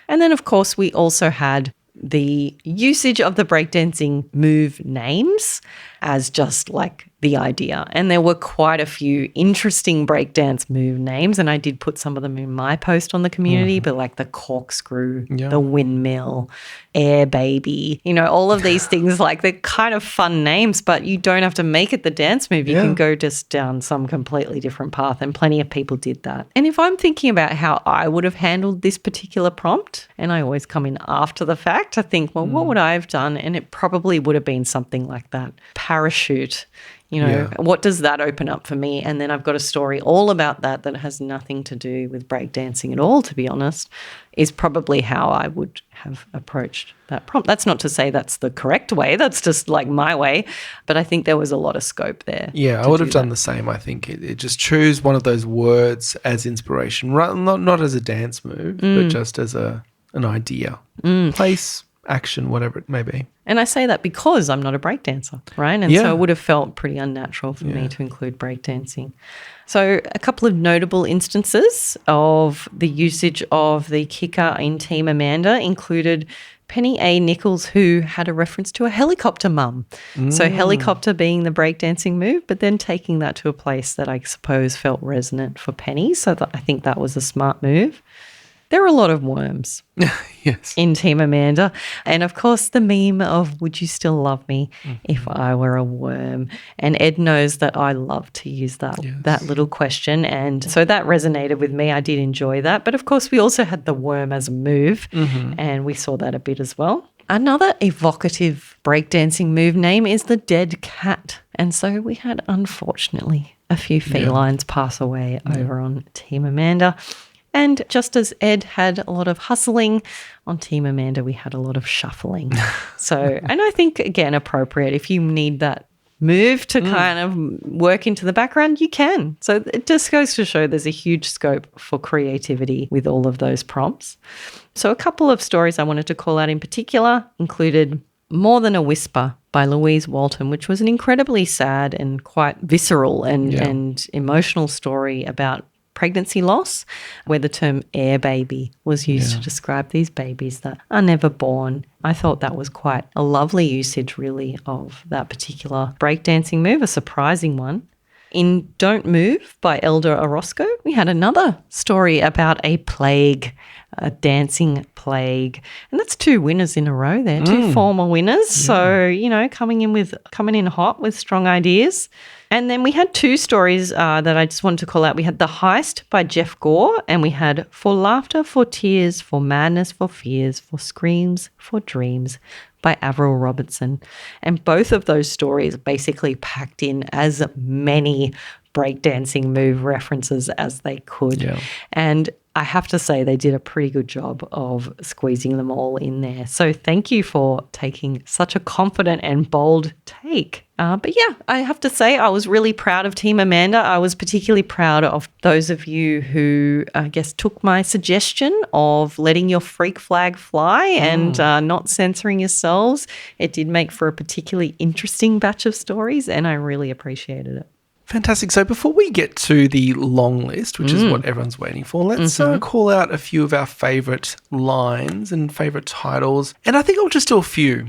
And then, of course, we also had the usage of the breakdancing move names as just like the idea. And there were quite a few interesting breakdance move names, and I did put some of them in my post on the community, but like the corkscrew, the windmill, air baby, all of these things, like they're kind of fun names, but you don't have to make it the dance move. You can go just down some completely different path, and plenty of people did that. And if I'm thinking about how I would have handled this particular prompt, and I always come in after the fact, I think, well, what would I have done? And it probably would have been something like that. Parachute, what does that open up for me? And then I've got a story all about that has nothing to do with breakdancing at all, to be honest, is probably how I would have approached that prompt. That's not to say that's the correct way. That's just like my way. But I think there was a lot of scope there. Yeah, I would have done the same. I think it just choose one of those words as inspiration, not as a dance move, but just as an idea, place, action, whatever it may be. And I say that because I'm not a breakdancer, right? And so it would have felt pretty unnatural for me to include breakdancing. So a couple of notable instances of the usage of the kicker in Team Amanda included Penny A. Nichols, who had a reference to a helicopter mum. So helicopter being the breakdancing move, but then taking that to a place that I suppose felt resonant for Penny. So I think that was a smart move. There are a lot of worms in Team Amanda. And, of course, the meme of would you still love me if I were a worm? And Ed knows that I love to use that little question. And so that resonated with me. I did enjoy that. But, of course, we also had the worm as a move, and we saw that a bit as well. Another evocative breakdancing move name is the dead cat. And so we had, unfortunately, a few felines pass away over on Team Amanda. And just as Ed had a lot of hustling, on Team Amanda we had a lot of shuffling. So, and I think, again, appropriate. If you need that move to kind of work into the background, you can. So it just goes to show there's a huge scope for creativity with all of those prompts. So a couple of stories I wanted to call out in particular included More Than a Whisper by Louise Walton, which was an incredibly sad and quite visceral and emotional story about pregnancy loss, where the term air baby was used to describe these babies that are never born. I thought that was quite a lovely usage, really, of that particular breakdancing move, a surprising one. In Don't Move by Elder Orozco, we had another story about a plague, a dancing plague. And that's 2 winners in a row there, 2 former winners. So, coming in hot with strong ideas. And then we had 2 stories that I just wanted to call out. We had The Heist by Jeff Gore, and we had For Laughter, For Tears, For Madness, For Fears, For Screams, For Dreams by Avril Robertson. And both of those stories basically packed in as many breakdancing move references as they could. Yeah. And I have to say they did a pretty good job of squeezing them all in there. So thank you for taking such a confident and bold take. But yeah, I have to say I was really proud of Team Amanda. I was particularly proud of those of you who, I guess, took my suggestion of letting your freak flag fly and not censoring yourselves. It did make for a particularly interesting batch of stories, and I really appreciated it. Fantastic. So before we get to the long list, which is what everyone's waiting for, let's call out a few of our favourite lines and favourite titles. And I think I'll just do a few,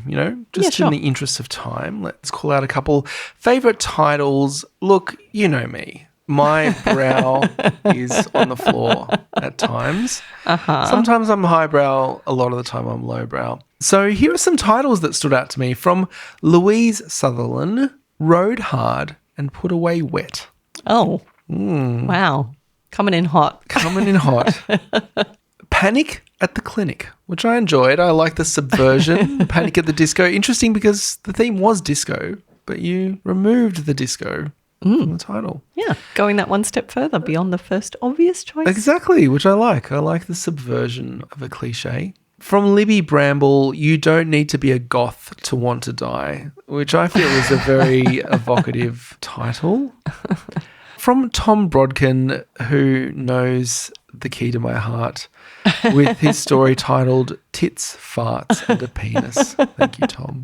just in the interest of time. Let's call out a couple. Favourite titles. Look, you know me. My brow is on the floor at times. Sometimes I'm highbrow. A lot of the time I'm lowbrow. So here are some titles that stood out to me from Louise Sutherland, Rode Hard and Put Away Wet. Oh, wow. Coming in hot. Panic at the Clinic, which I enjoyed. I like the subversion. Panic at the Disco. Interesting because the theme was disco, but you removed the disco from the title. Yeah, going that one step further beyond the first obvious choice. Exactly, which I like. I like the subversion of a cliche. From Libby Bramble, You Don't Need to Be a Goth to Want to Die, which I feel is a very evocative title. From Tom Brodkin, who knows the key to my heart with his story titled Tits, Farts and a Penis. Thank you, Tom.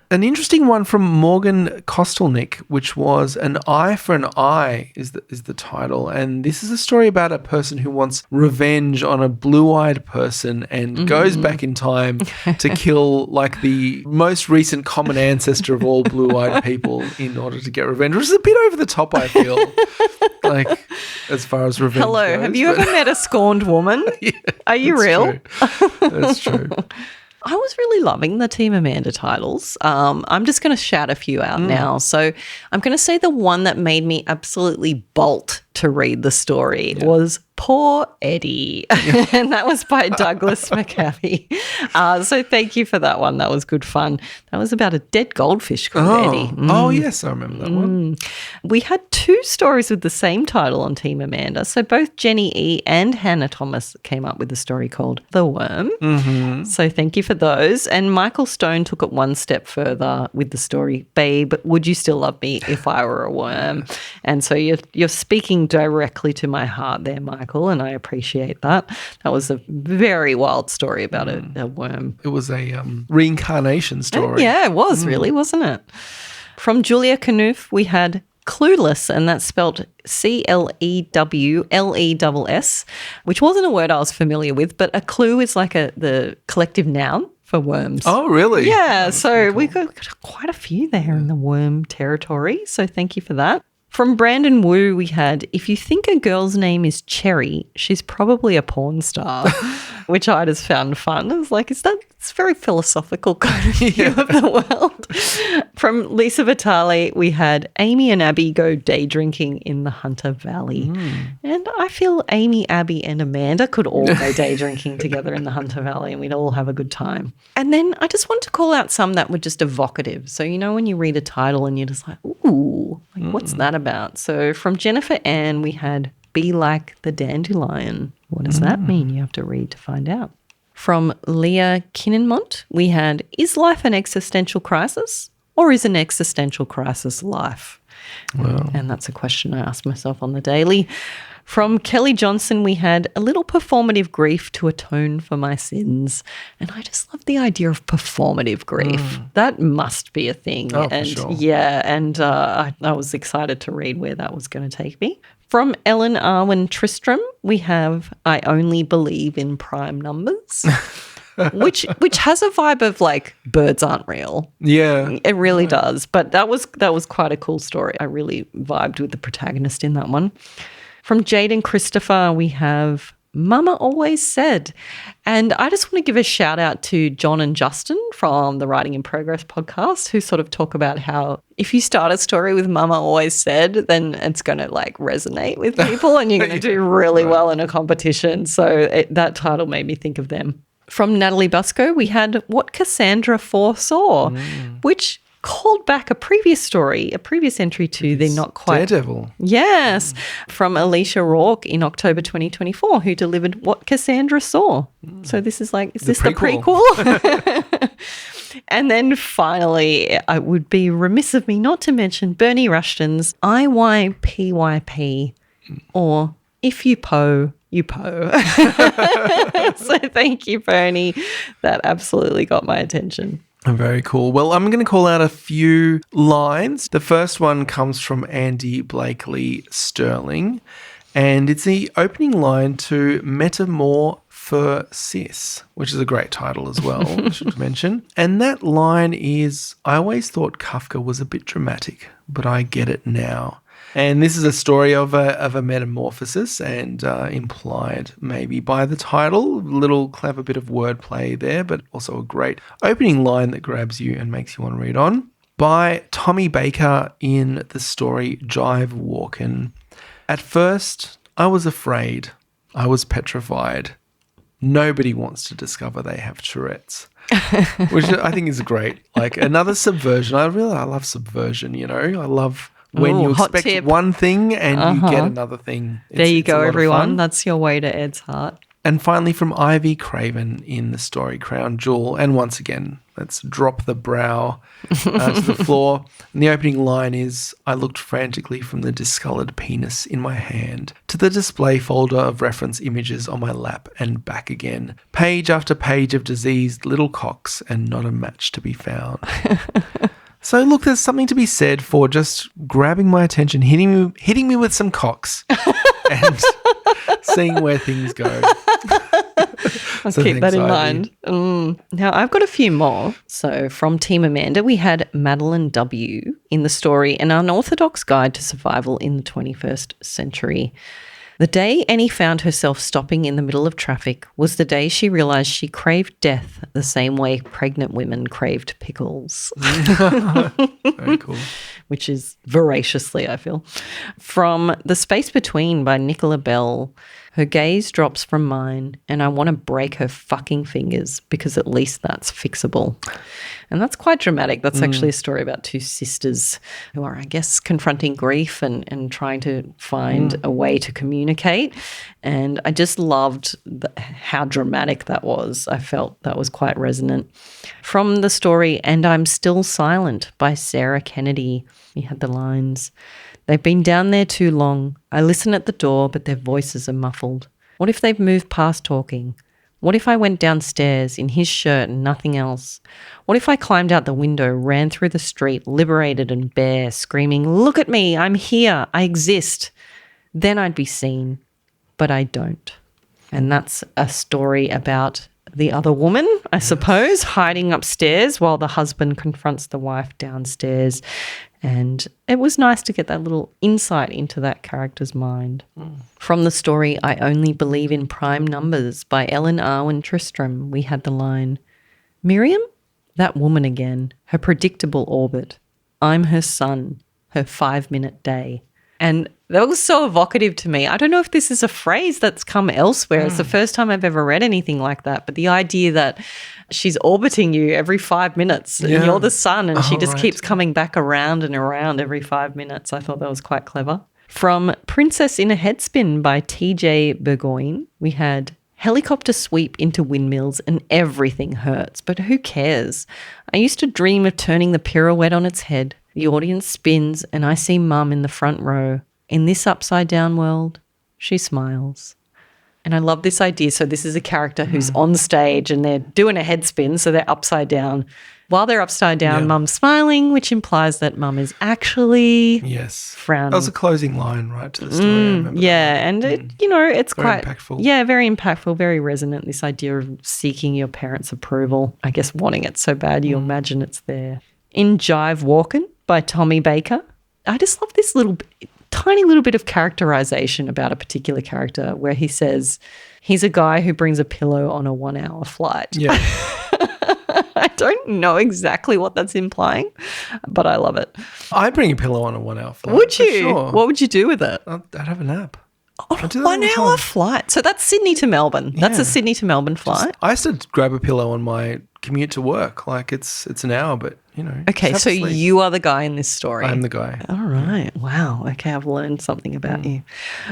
An interesting one from Morgan Kostelnik, which was An Eye for an Eye is the title. And this is a story about a person who wants revenge on a blue-eyed person and goes back in time to kill like the most recent common ancestor of all blue-eyed people in order to get revenge, which is a bit over the top, I feel, like as far as revenge goes. Have you ever met a scorned woman? Yeah, Are you real? True. That's true. I was really loving the Team Amanda titles. I'm just going to shout a few out now. So I'm going to say the one that made me absolutely bolt to read the story was Poor Eddie. And that was by Douglas McCaffey. So thank you for that one. That was good fun. That was about a dead goldfish called Eddie. Oh, yes, I remember that one. We had 2 stories with the same title on Team Amanda. So both Jenny E. and Hannah Thomas came up with a story called The Worm. So thank you for those. And Michael Stone took it one step further with the story, Babe, Would You Still Love Me If I Were a Worm? And so you're speaking directly to my heart there, Michael, and I appreciate that. That was a very wild story about a worm. It was a reincarnation story. Yeah, it was really, wasn't it? From Julia Knuth, we had Clueless, and that's spelled Clewless, which wasn't a word I was familiar with, but a clue is like the collective noun for worms. Oh, really? Yeah, so we got quite a few there in the worm territory, so thank you for that. From Brandon Wu, we had, if you think a girl's name is Cherry, she's probably a porn star, which I just found fun. I was like, it's very philosophical kind of view of the world. From Lisa Vitale, we had Amy and Abby go day drinking in the Hunter Valley. And I feel Amy, Abby and Amanda could all go day drinking together in the Hunter Valley and we'd all have a good time. And then I just want to call out some that were just evocative. So, you know, when you read a title and you're just like, ooh, like, what's that about? So from Jennifer Ann, we had Be Like the Dandelion. What does that mean? You have to read to find out. From Leah Kinnenmont, we had, is life an existential crisis or is an existential crisis life? Wow. And that's a question I ask myself on the daily. From Kelly Johnson, we had a little performative grief to atone for my sins. And I just love the idea of performative grief. That must be a thing. Oh, and for sure. Yeah, and I was excited to read where that was going to take me. From Ellen Arwen Tristram, we have I Only Believe in Prime Numbers, which has a vibe of like birds aren't real. Yeah. It really does. But that was quite a cool story. I really vibed with the protagonist in that one. From Jade and Christopher, we have Mama Always Said. And I just want to give a shout out to John and Justin from the Writing in Progress podcast, who sort of talk about how if you start a story with Mama Always Said, then it's going to like resonate with people and you're going to do really well in a competition. So that title made me think of them. From Natalie Busco, we had What Cassandra Foresaw, which called back a previous story, a previous entry to the Not Quite Daredevil. Yes, from Alicia Rourke in October 2024, who delivered What Cassandra Saw. So this is like, is this the prequel? And then finally, I would be remiss of me not to mention Bernie Rushton's IYPYP, or If You Poe, You Poe. So thank you, Bernie. That absolutely got my attention. Very cool. Well, I'm going to call out a few lines. The first one comes from Andy Blakely Sterling, and it's the opening line to Metamorphosis, which is a great title as well, I should mention. And that line is, I always thought Kafka was a bit dramatic, but I get it now. And this is a story of a metamorphosis and implied maybe by the title. A little clever bit of wordplay there, but also a great opening line that grabs you and makes you want to read on. By Tommy Baker in the story Jive Walkin'. At first, I was afraid. I was petrified. Nobody wants to discover they have Tourette's. Which I think is great. Like another subversion. I love subversion, you know. I love when you expect one thing and you get another thing. There you go, everyone. That's your way to Ed's heart. And finally from Ivy Craven in the story Crown Jewel. And once again, let's drop the brow to the floor. And the opening line is, I looked frantically from the discoloured penis in my hand to the display folder of reference images on my lap and back again. Page after page of diseased little cocks and not a match to be found. So look, there's something to be said for just grabbing my attention, hitting me with some cocks and seeing where things go. I'll keep that in mind. Now, I've got a few more. So from Team Amanda, we had Madeline W. in the story, An Unorthodox Guide to Survival in the 21st Century. The day Annie found herself stopping in the middle of traffic was the day she realised she craved death the same way pregnant women craved pickles. Very cool. Which is voraciously, I feel. From The Space Between by Nicola Bell, her gaze drops from mine and I want to break her fucking fingers because at least that's fixable. And that's quite dramatic. That's actually a story about two sisters who are, I guess, confronting grief and trying to find a way to communicate. And I just loved how dramatic that was. I felt that was quite resonant. From the story And I'm Still Silent by Sarah Kennedy, we had the lines, they've been down there too long. I listen at the door, but their voices are muffled. What if they've moved past talking? What if I went downstairs in his shirt and nothing else? What if I climbed out the window, ran through the street, liberated and bare, screaming, look at me, I'm here, I exist. Then I'd be seen, but I don't. And that's a story about the other woman, I suppose, hiding upstairs while the husband confronts the wife downstairs. And it was nice to get that little insight into that character's mind. From the story I Only Believe in Prime Numbers by Ellen Arwen Tristram, we had the line, Miriam? That woman again, her predictable orbit. I'm her sun, her 5-minute day. And that was so evocative to me. I don't know if this is a phrase that's come elsewhere. It's the first time I've ever read anything like that. But the idea that she's orbiting you every 5 minutes and you're the sun and she just keeps coming back around and around every 5 minutes. I thought that was quite clever. From Princess in a Headspin by T.J. Burgoyne, we had helicopter sweep into windmills and everything hurts, but who cares? I used to dream of turning the pirouette on its head. The audience spins and I see Mum in the front row. In this upside-down world, she smiles. And I love this idea. So this is a character who's on stage and they're doing a head spin, so they're upside down. While they're upside down, Mum's smiling, which implies that Mum is actually frowning. That was a closing line, right, to the story. I remember that. And it's very quite impactful. Yeah, very impactful, very resonant. This idea of seeking your parents' approval, I guess wanting it so bad you imagine it's there. In Jive Walkin' by Tommy Baker, I just love this tiny little bit of characterization about a particular character where he says he's a guy who brings a pillow on a 1-hour flight. Yeah. I don't know exactly what that's implying, but I love it. I'd bring a pillow on a 1-hour flight. Would you? Sure. What would you do with it? I'd have a nap. On a 1-hour flight? So that's Sydney to Melbourne. That's a Sydney to Melbourne flight? I used to grab a pillow on my commute to work. Like it's an hour, but Okay, so you are the guy in this story. I'm the guy. All right. Wow. Okay, I've learned something about you.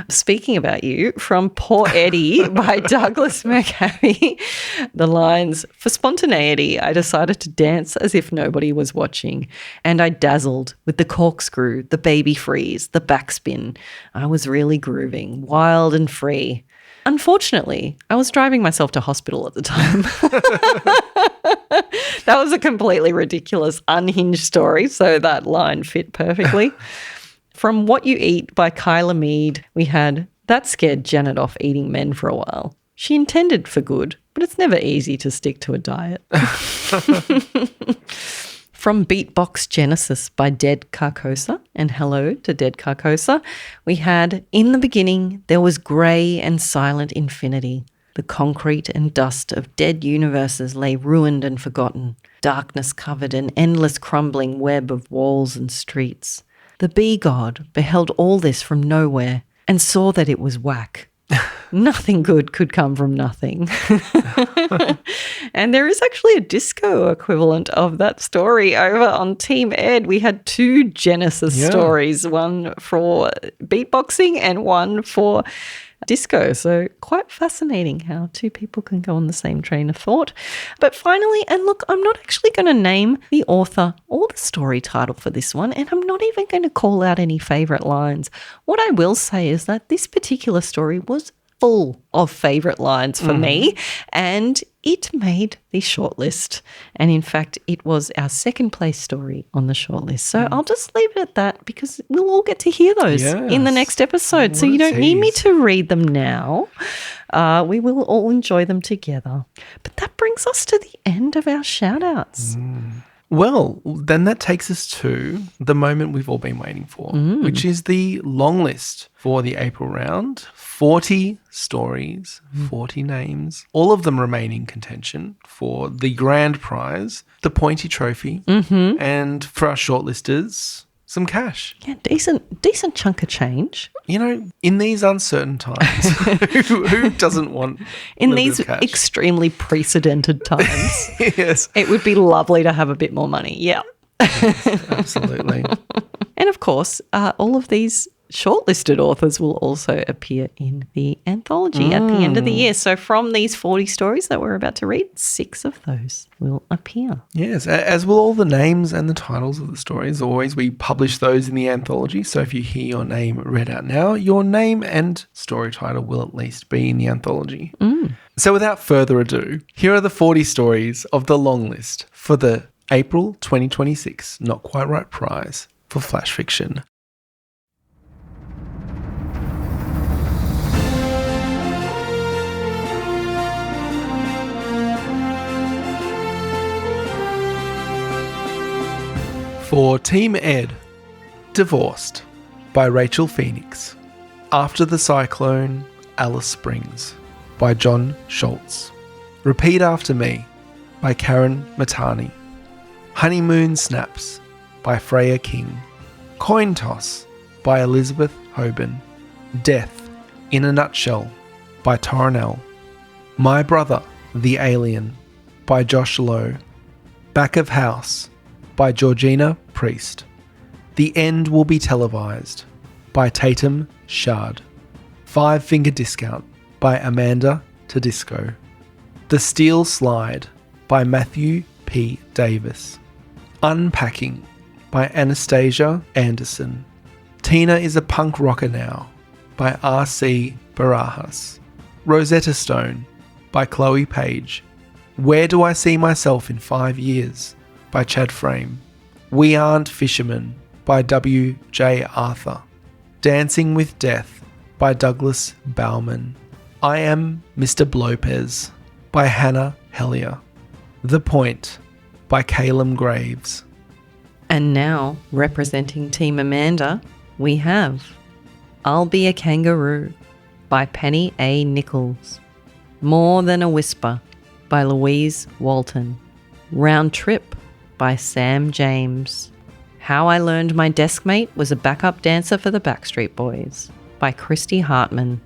Speaking about you, from Poor Eddie by Douglas McAbey, the lines, for spontaneity, I decided to dance as if nobody was watching, and I dazzled with the corkscrew, the baby freeze, the backspin. I was really grooving, wild and free. Unfortunately, I was driving myself to hospital at the time. That was a completely ridiculous, unhinged story, so that line fit perfectly. From What You Eat by Kyla Mead, we had, that scared Janet off eating men for a while. She intended for good, but it's never easy to stick to a diet. From Beatbox Genesis by Dead Carcosa, and hello to Dead Carcosa, we had, in the beginning, there was grey and silent infinity. The concrete and dust of dead universes lay ruined and forgotten. Darkness covered an endless crumbling web of walls and streets. The bee god beheld all this from nowhere and saw that it was whack. Nothing good could come from nothing. And there is actually a disco equivalent of that story over on Team Ed. We had 2 Genesis stories, one for beatboxing and one for Disco. So quite fascinating how two people can go on the same train of thought. But finally, and look, I'm not actually going to name the author or the story title for this one, and I'm not even going to call out any favourite lines. What I will say is that this particular story was full of favourite lines for me, and it made the shortlist. And in fact, it was our second place story on the shortlist. So I'll just leave it at that because we'll all get to hear those in the next episode. So you don't need me to read them now. We will all enjoy them together. But that brings us to the end of our shout-outs. Well, then that takes us to the moment we've all been waiting for, which is the long list for the April round. 40 stories, 40 names, all of them remain in contention for the grand prize, the Pointy Trophy, and for our shortlisters, some cash. Yeah, decent chunk of change. You know, in these uncertain times, who doesn't want in these extremely precedented times? Yes. It would be lovely to have a bit more money. Yeah. Yes, absolutely. And of course, all of these shortlisted authors will also appear in the anthology at the end of the year. So from these 40 stories that we're about to read, 6 of those will appear. Yes, as will all the names and the titles of the stories. Always, we publish those in the anthology. So if you hear your name read out now, your name and story title will at least be in the anthology. So without further ado, here are the 40 stories of the long list for the April 2026 Not Quite Right Prize for Flash Fiction. For Team Ed, Divorced by Rachel Phoenix. After the Cyclone, Alice Springs by John Schultz. Repeat After Me by Karen Matani. Honeymoon Snaps by Freya King. Coin Toss by Elizabeth Hoban. Death in a Nutshell by Torrinell. My Brother, the Alien by Josh Lowe. Back of House by Georgina Priest. The End Will Be Televised by Tatum Shard. 5 Finger Discount by Amanda Tedisco. The Steel Slide by Matthew P. Davis. Unpacking by Anastasia Anderson. Tina is a Punk Rocker Now by R.C. Barajas. Rosetta Stone by Chloe Page. Where Do I See Myself in 5 Years by Chad Frame. We Aren't Fishermen by W. J. Arthur. Dancing with Death by Douglas Bauman. I Am Mr. Blopez by Hannah Hellier. The Point by Caleb Graves. And now, representing Team Amanda, we have I'll Be a Kangaroo by Penny A. Nichols. More Than a Whisper by Louise Walton. Round Trip by Sam James. How I Learned My Deskmate Was a Backup Dancer for the Backstreet Boys by Christy Hartman.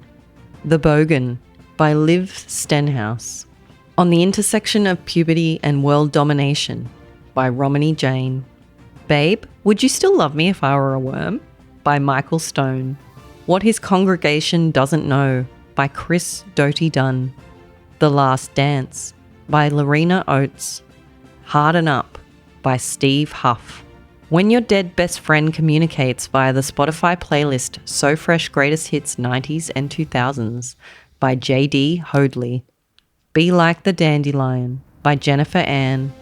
The Bogan by Liv Stenhouse. On the Intersection of Puberty and World Domination by Romany Jane. Babe, Would You Still Love Me If I Were a Worm by Michael Stone. What His Congregation Doesn't Know by Chris Doty Dunn. The Last Dance by Lorena Oates. Harden Up by Steve Huff. When Your Dead Best Friend Communicates via the Spotify playlist So Fresh Greatest Hits 90s and 2000s by J.D. Hoadley. Be Like the Dandelion by Jennifer Ann.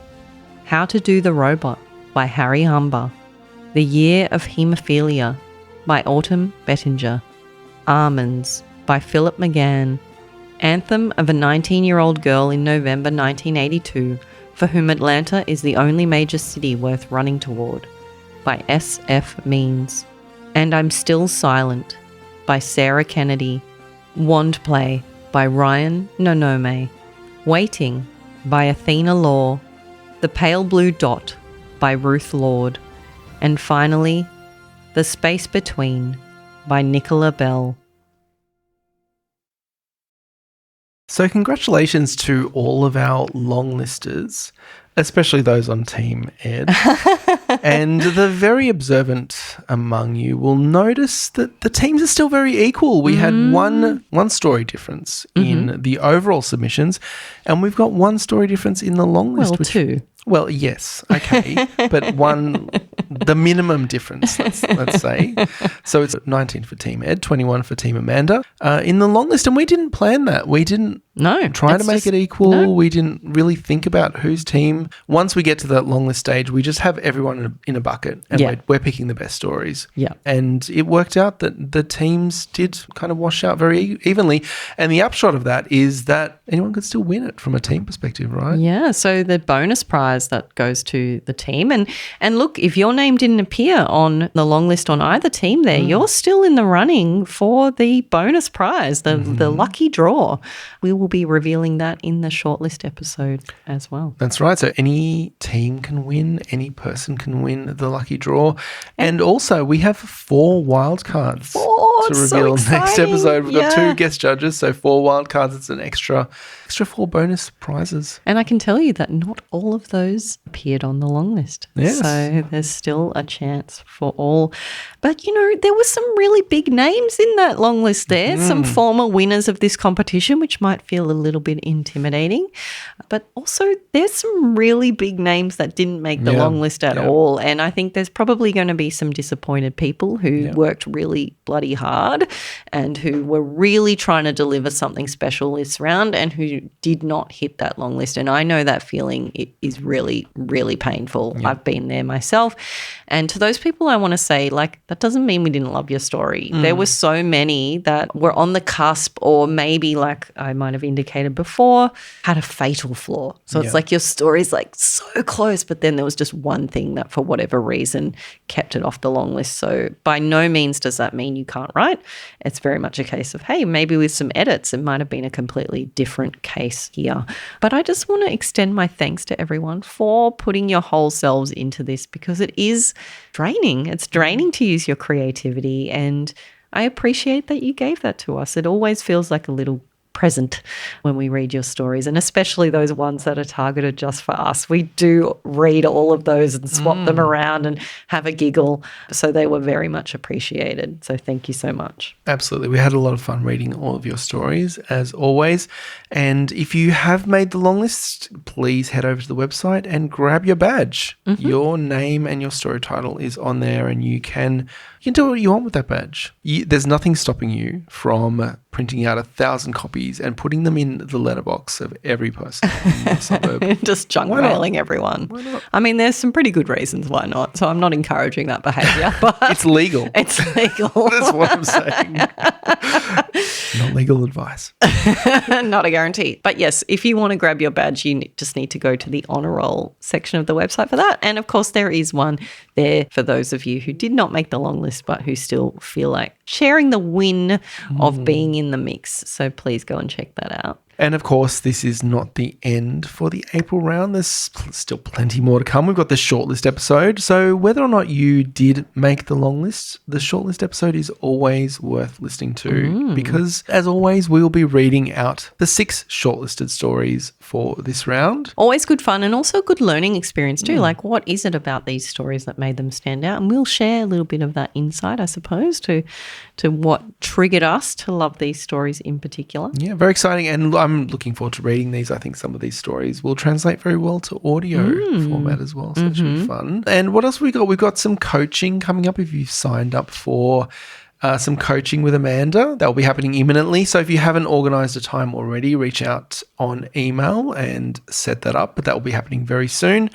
How to Do the Robot by Harry Humber. The Year of Haemophilia by Autumn Bettinger. Almonds by Philip McGann. Anthem of a 19-year-old girl in November 1982 for whom Atlanta is the only major city worth running toward by S.F. Means. And I'm Still Silent by Sarah Kennedy. Wand Play by Ryan Nonome. Waiting by Athena Law. The Pale Blue Dot by Ruth Lord. And finally, The Space Between by Nicola Bell. So congratulations to all of our long listers, especially those on Team Ed. And the very observant among you will notice that the teams are still very equal. We had one story difference in the overall submissions, and we've got one story difference in the long list. Well, two. Well, yes, okay, but the minimum difference, let's say. So it's 19 for Team Ed, 21 for Team Amanda in the long list, and we didn't plan that. We didn't try to make it equal. No. We didn't really think about whose team. Once we get to that long list stage, we just have everyone in a bucket, and we're picking the best stories. Yeah, and it worked out that the teams did kind of wash out very evenly, and the upshot of that is that anyone could still win it from a team perspective, right? Yeah, so the bonus prize that goes to the team. And look, if your name didn't appear on the long list on either team there, you're still in the running for the bonus prize, the lucky draw. We will be revealing that in the shortlist episode as well. That's right. So any team can win, any person can win the lucky draw. And also we have 4 wild cards to reveal next episode. We've got 2 guest judges, so 4 wild cards. It's an extra 4 bonus prizes. And I can tell you that not all of those appeared on the long list. Yes. So there's still a chance for all. But, there were some really big names in that long list there, some former winners of this competition, which might feel a little bit intimidating. But also there's some really big names that didn't make the long list at all. And I think there's probably going to be some disappointed people who worked really bloody hard and who were really trying to deliver something special this round and who did not hit that long list. And I know that feeling is really, really painful. I've been there myself. And to those people, I want to say, that doesn't mean we didn't love your story. There were so many that were on the cusp or maybe, like I might have indicated before, had a fatal flaw. So it's like your story's so close, but then there was just one thing that for whatever reason kept it off the long list. So by no means does that mean you can't write. It's very much a case of, hey, maybe with some edits, it might have been a completely different case here. But I just want to extend my thanks to everyone for putting your whole selves into this, because it is draining. It's draining to use your creativity, and I appreciate that you gave that to us. It always feels like a little present when we read your stories, and especially those ones that are targeted just for us. We do read all of those and swap them around and have a giggle. So they were very much appreciated. So thank you so much. Absolutely. We had a lot of fun reading all of your stories, as always. And if you have made the long list, please head over to the website and grab your badge. Your name and your story title is on there, and you can do what you want with that badge. There's nothing stopping you from printing out 1,000 copies and putting them in the letterbox of every person in the suburb. Just junk mailing everyone. Why not? I mean, there's some pretty good reasons why not. So I'm not encouraging that behaviour. But it's legal. It's legal. That's what I'm saying. Not legal advice. Not a guarantee. But yes, if you want to grab your badge, you just need to go to the Honour Roll section of the website for that. And of course, there is one there for those of you who did not make the long list but who still feel like sharing the win of being in the mix. So please go and check that out. And of course, this is not the end for the April round. There's still plenty more to come. We've got the shortlist episode. So whether or not you did make the long list, the shortlist episode is always worth listening to because, as always, we will be reading out the 6 shortlisted stories for this round. Always good fun and also a good learning experience too. Like, what is it about these stories that made them stand out? And we'll share a little bit of that insight, I suppose, to what triggered us to love these stories in particular. Yeah, very exciting. And I'm looking forward to reading these. I think some of these stories will translate very well to audio format as well. So it should be fun. And what else have we got? We've got some coaching coming up if you've signed up for some coaching with Amanda. That will be happening imminently. So if you haven't organised a time already, reach out on email and set that up. But that will be happening very soon.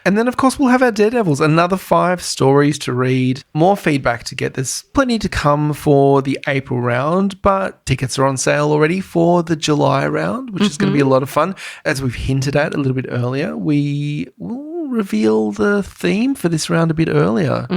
And then, of course, we'll have our Daredevils, another 5 stories to read, more feedback to get. There's plenty to come for the April round, but tickets are on sale already for the July round, which is going to be a lot of fun. As we've hinted at a little bit earlier, we will reveal the theme for this round a bit earlier.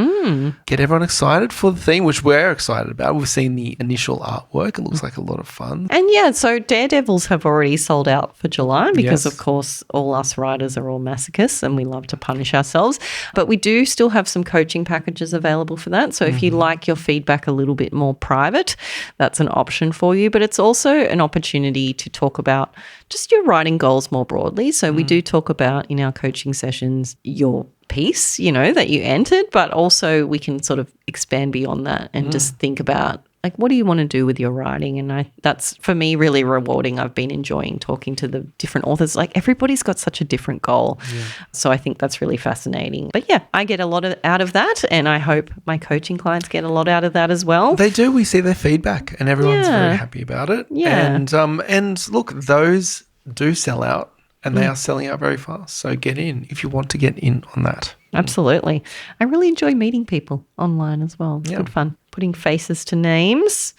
Get everyone excited for the theme, which we're excited about. We've seen the initial artwork. It looks like a lot of fun. And yeah, so Daredevils have already sold out for July because, of course, all us writers are all masochists and we love to punish ourselves. But we do still have some coaching packages available for that. So if you like your feedback a little bit more private, that's an option for you. But it's also an opportunity to talk about just your writing goals more broadly. So we do talk about in our coaching sessions your piece, that you entered, but also we can sort of expand beyond that and just think about, like, what do you want to do with your writing? And that's, for me, really rewarding. I've been enjoying talking to the different authors. Like, everybody's got such a different goal. Yeah. So I think that's really fascinating. But yeah, I get a lot out of that, and I hope my coaching clients get a lot out of that as well. They do. We see their feedback, and everyone's very happy about it. Yeah. And look, those do sell out, and they are selling out very fast. So get in if you want to get in on that. Absolutely. I really enjoy meeting people online as well. It's good fun, putting faces to names.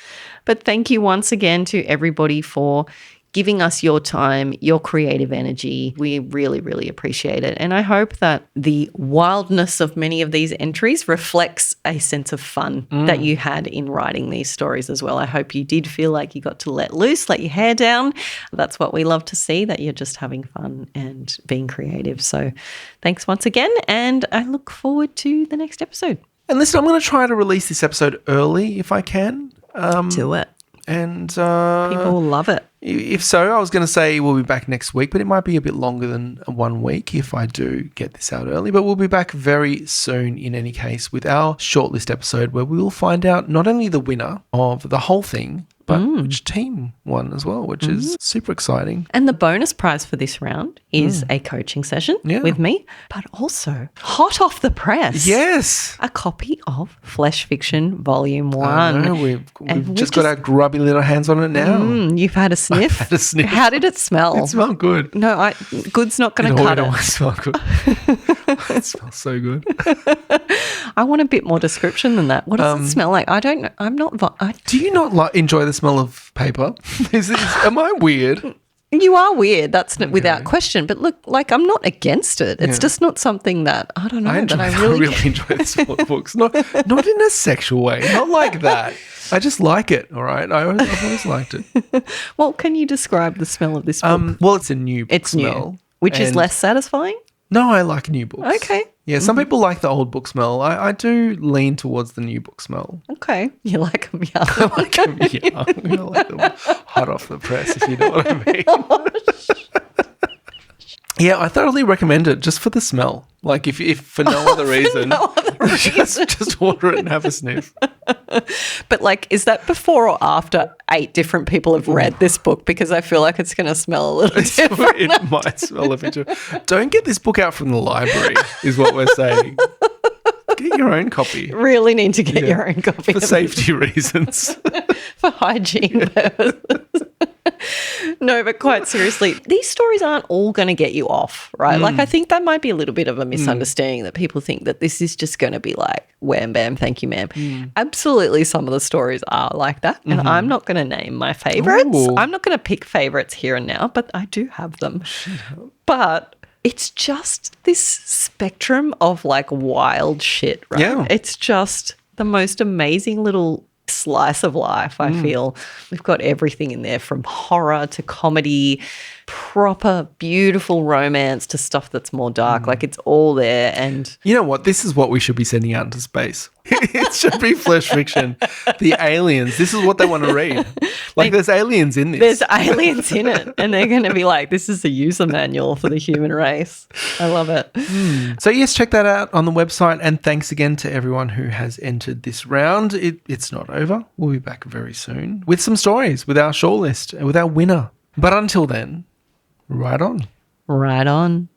But thank you once again to everybody for giving us your time, your creative energy. We really, really appreciate it. And I hope that the wildness of many of these entries reflects a sense of fun that you had in writing these stories as well. I hope you did feel like you got to let loose, let your hair down. That's what we love to see, that you're just having fun and being creative. So thanks once again, and I look forward to the next episode. And listen, I'm going to try to release this episode early if I can. Do it. And people will love it. If so, I was going to say we'll be back next week, but it might be a bit longer than 1 week if I do get this out early. But we'll be back very soon in any case with our shortlist episode, where we will find out not only the winner of the whole thing, but which team won as well, which is super exciting. And the bonus prize for this round is a coaching session with me, but also hot off the press. Yes. A copy of Flesh Fiction Volume 1. I know, we've just got our grubby little hands on it now. You've had a sniff? I've had a sniff. How did it smell? It smelled good. No, good's not going to cut it. It smelled good. It smells so good. I want a bit more description than that. What does it smell like? I don't know. I'm not... Do you not enjoy the smell of paper? Am I weird? You are weird. That's without question. But look, like, I'm not against it. It's just not something that, I don't know, I really enjoy the smell of books. Not in a sexual way. Not like that. I just like it, all right? I've always liked it. Well, can you describe the smell of this book? Well, it's a new book smell. New, which is less satisfying? No, I like new books. Okay. Yeah, some people like the old book smell. I do lean towards the new book smell. Okay. You like them young. I like them young. I like them hot off the press, if you know what I mean. Yeah, I thoroughly recommend it just for the smell. Like, if for no other reason, just order it and have a sniff. But, like, is that before or after 8 different people have read this book? Because I feel like it's going to smell a little different. It might smell a bit different. Don't get this book out from the library, is what we're saying. Get your own copy. Really need to get your own copy. For safety reasons. For hygiene purposes. No, but quite seriously, these stories aren't all going to get you off, right? Like, I think that might be a little bit of a misunderstanding that people think that this is just going to be like, wham, bam, thank you, ma'am. Absolutely, some of the stories are like that. And I'm not going to name my favorites. Ooh. I'm not going to pick favorites here and now, but I do have them. But it's just this spectrum of, like, wild shit, right? Yeah. It's just the most amazing little slice of life, I feel. We've got everything in there, from horror to comedy, proper beautiful romance to stuff that's more dark. Like, it's all there. And you know what? This is what we should be sending out into space. It should be Flesh Fiction. The aliens. This is what they want to read. Like, there's aliens in this. There's aliens in it. And they're going to be like, this is the user manual for the human race. I love it. So, yes, check that out on the website. And thanks again to everyone who has entered this round. It's not over. We'll be back very soon with some stories, with our shortlist, with our winner. But until then, right on. Right on.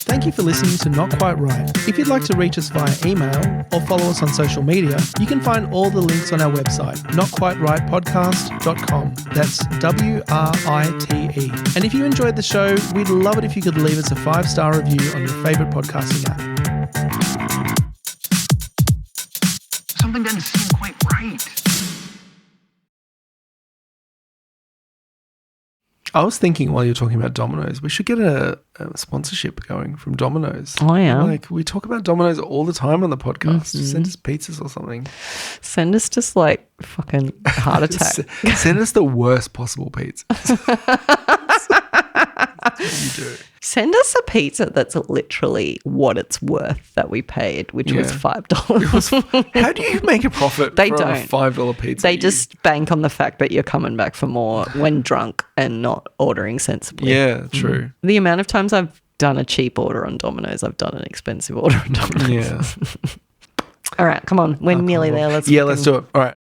Thank you for listening to Not Quite Right. If you'd like to reach us via email or follow us on social media, you can find all the links on our website, notquiterightpodcast.com. That's WRITE. And if you enjoyed the show, we'd love it if you could leave us a 5-star review on your favourite podcasting app. Something doesn't seem quite right. I was thinking while you were talking about Domino's, we should get a sponsorship going from Domino's. Oh, yeah. Like, we talk about Domino's all the time on the podcast. Send us pizzas or something. Send us just, like, fucking heart attack. Send us the worst possible pizza. That's what you do. Send us a pizza that's literally what it's worth that we paid, which was $5. How do you make a profit They from don't. a $5 pizza? They just bank on the fact that you're coming back for more when drunk and not ordering sensibly. Yeah, true. The amount of times I've done a cheap order on Domino's. I've done an expensive order on Domino's. Yeah. All right, come on. We're nearly there. Let's do it. All right.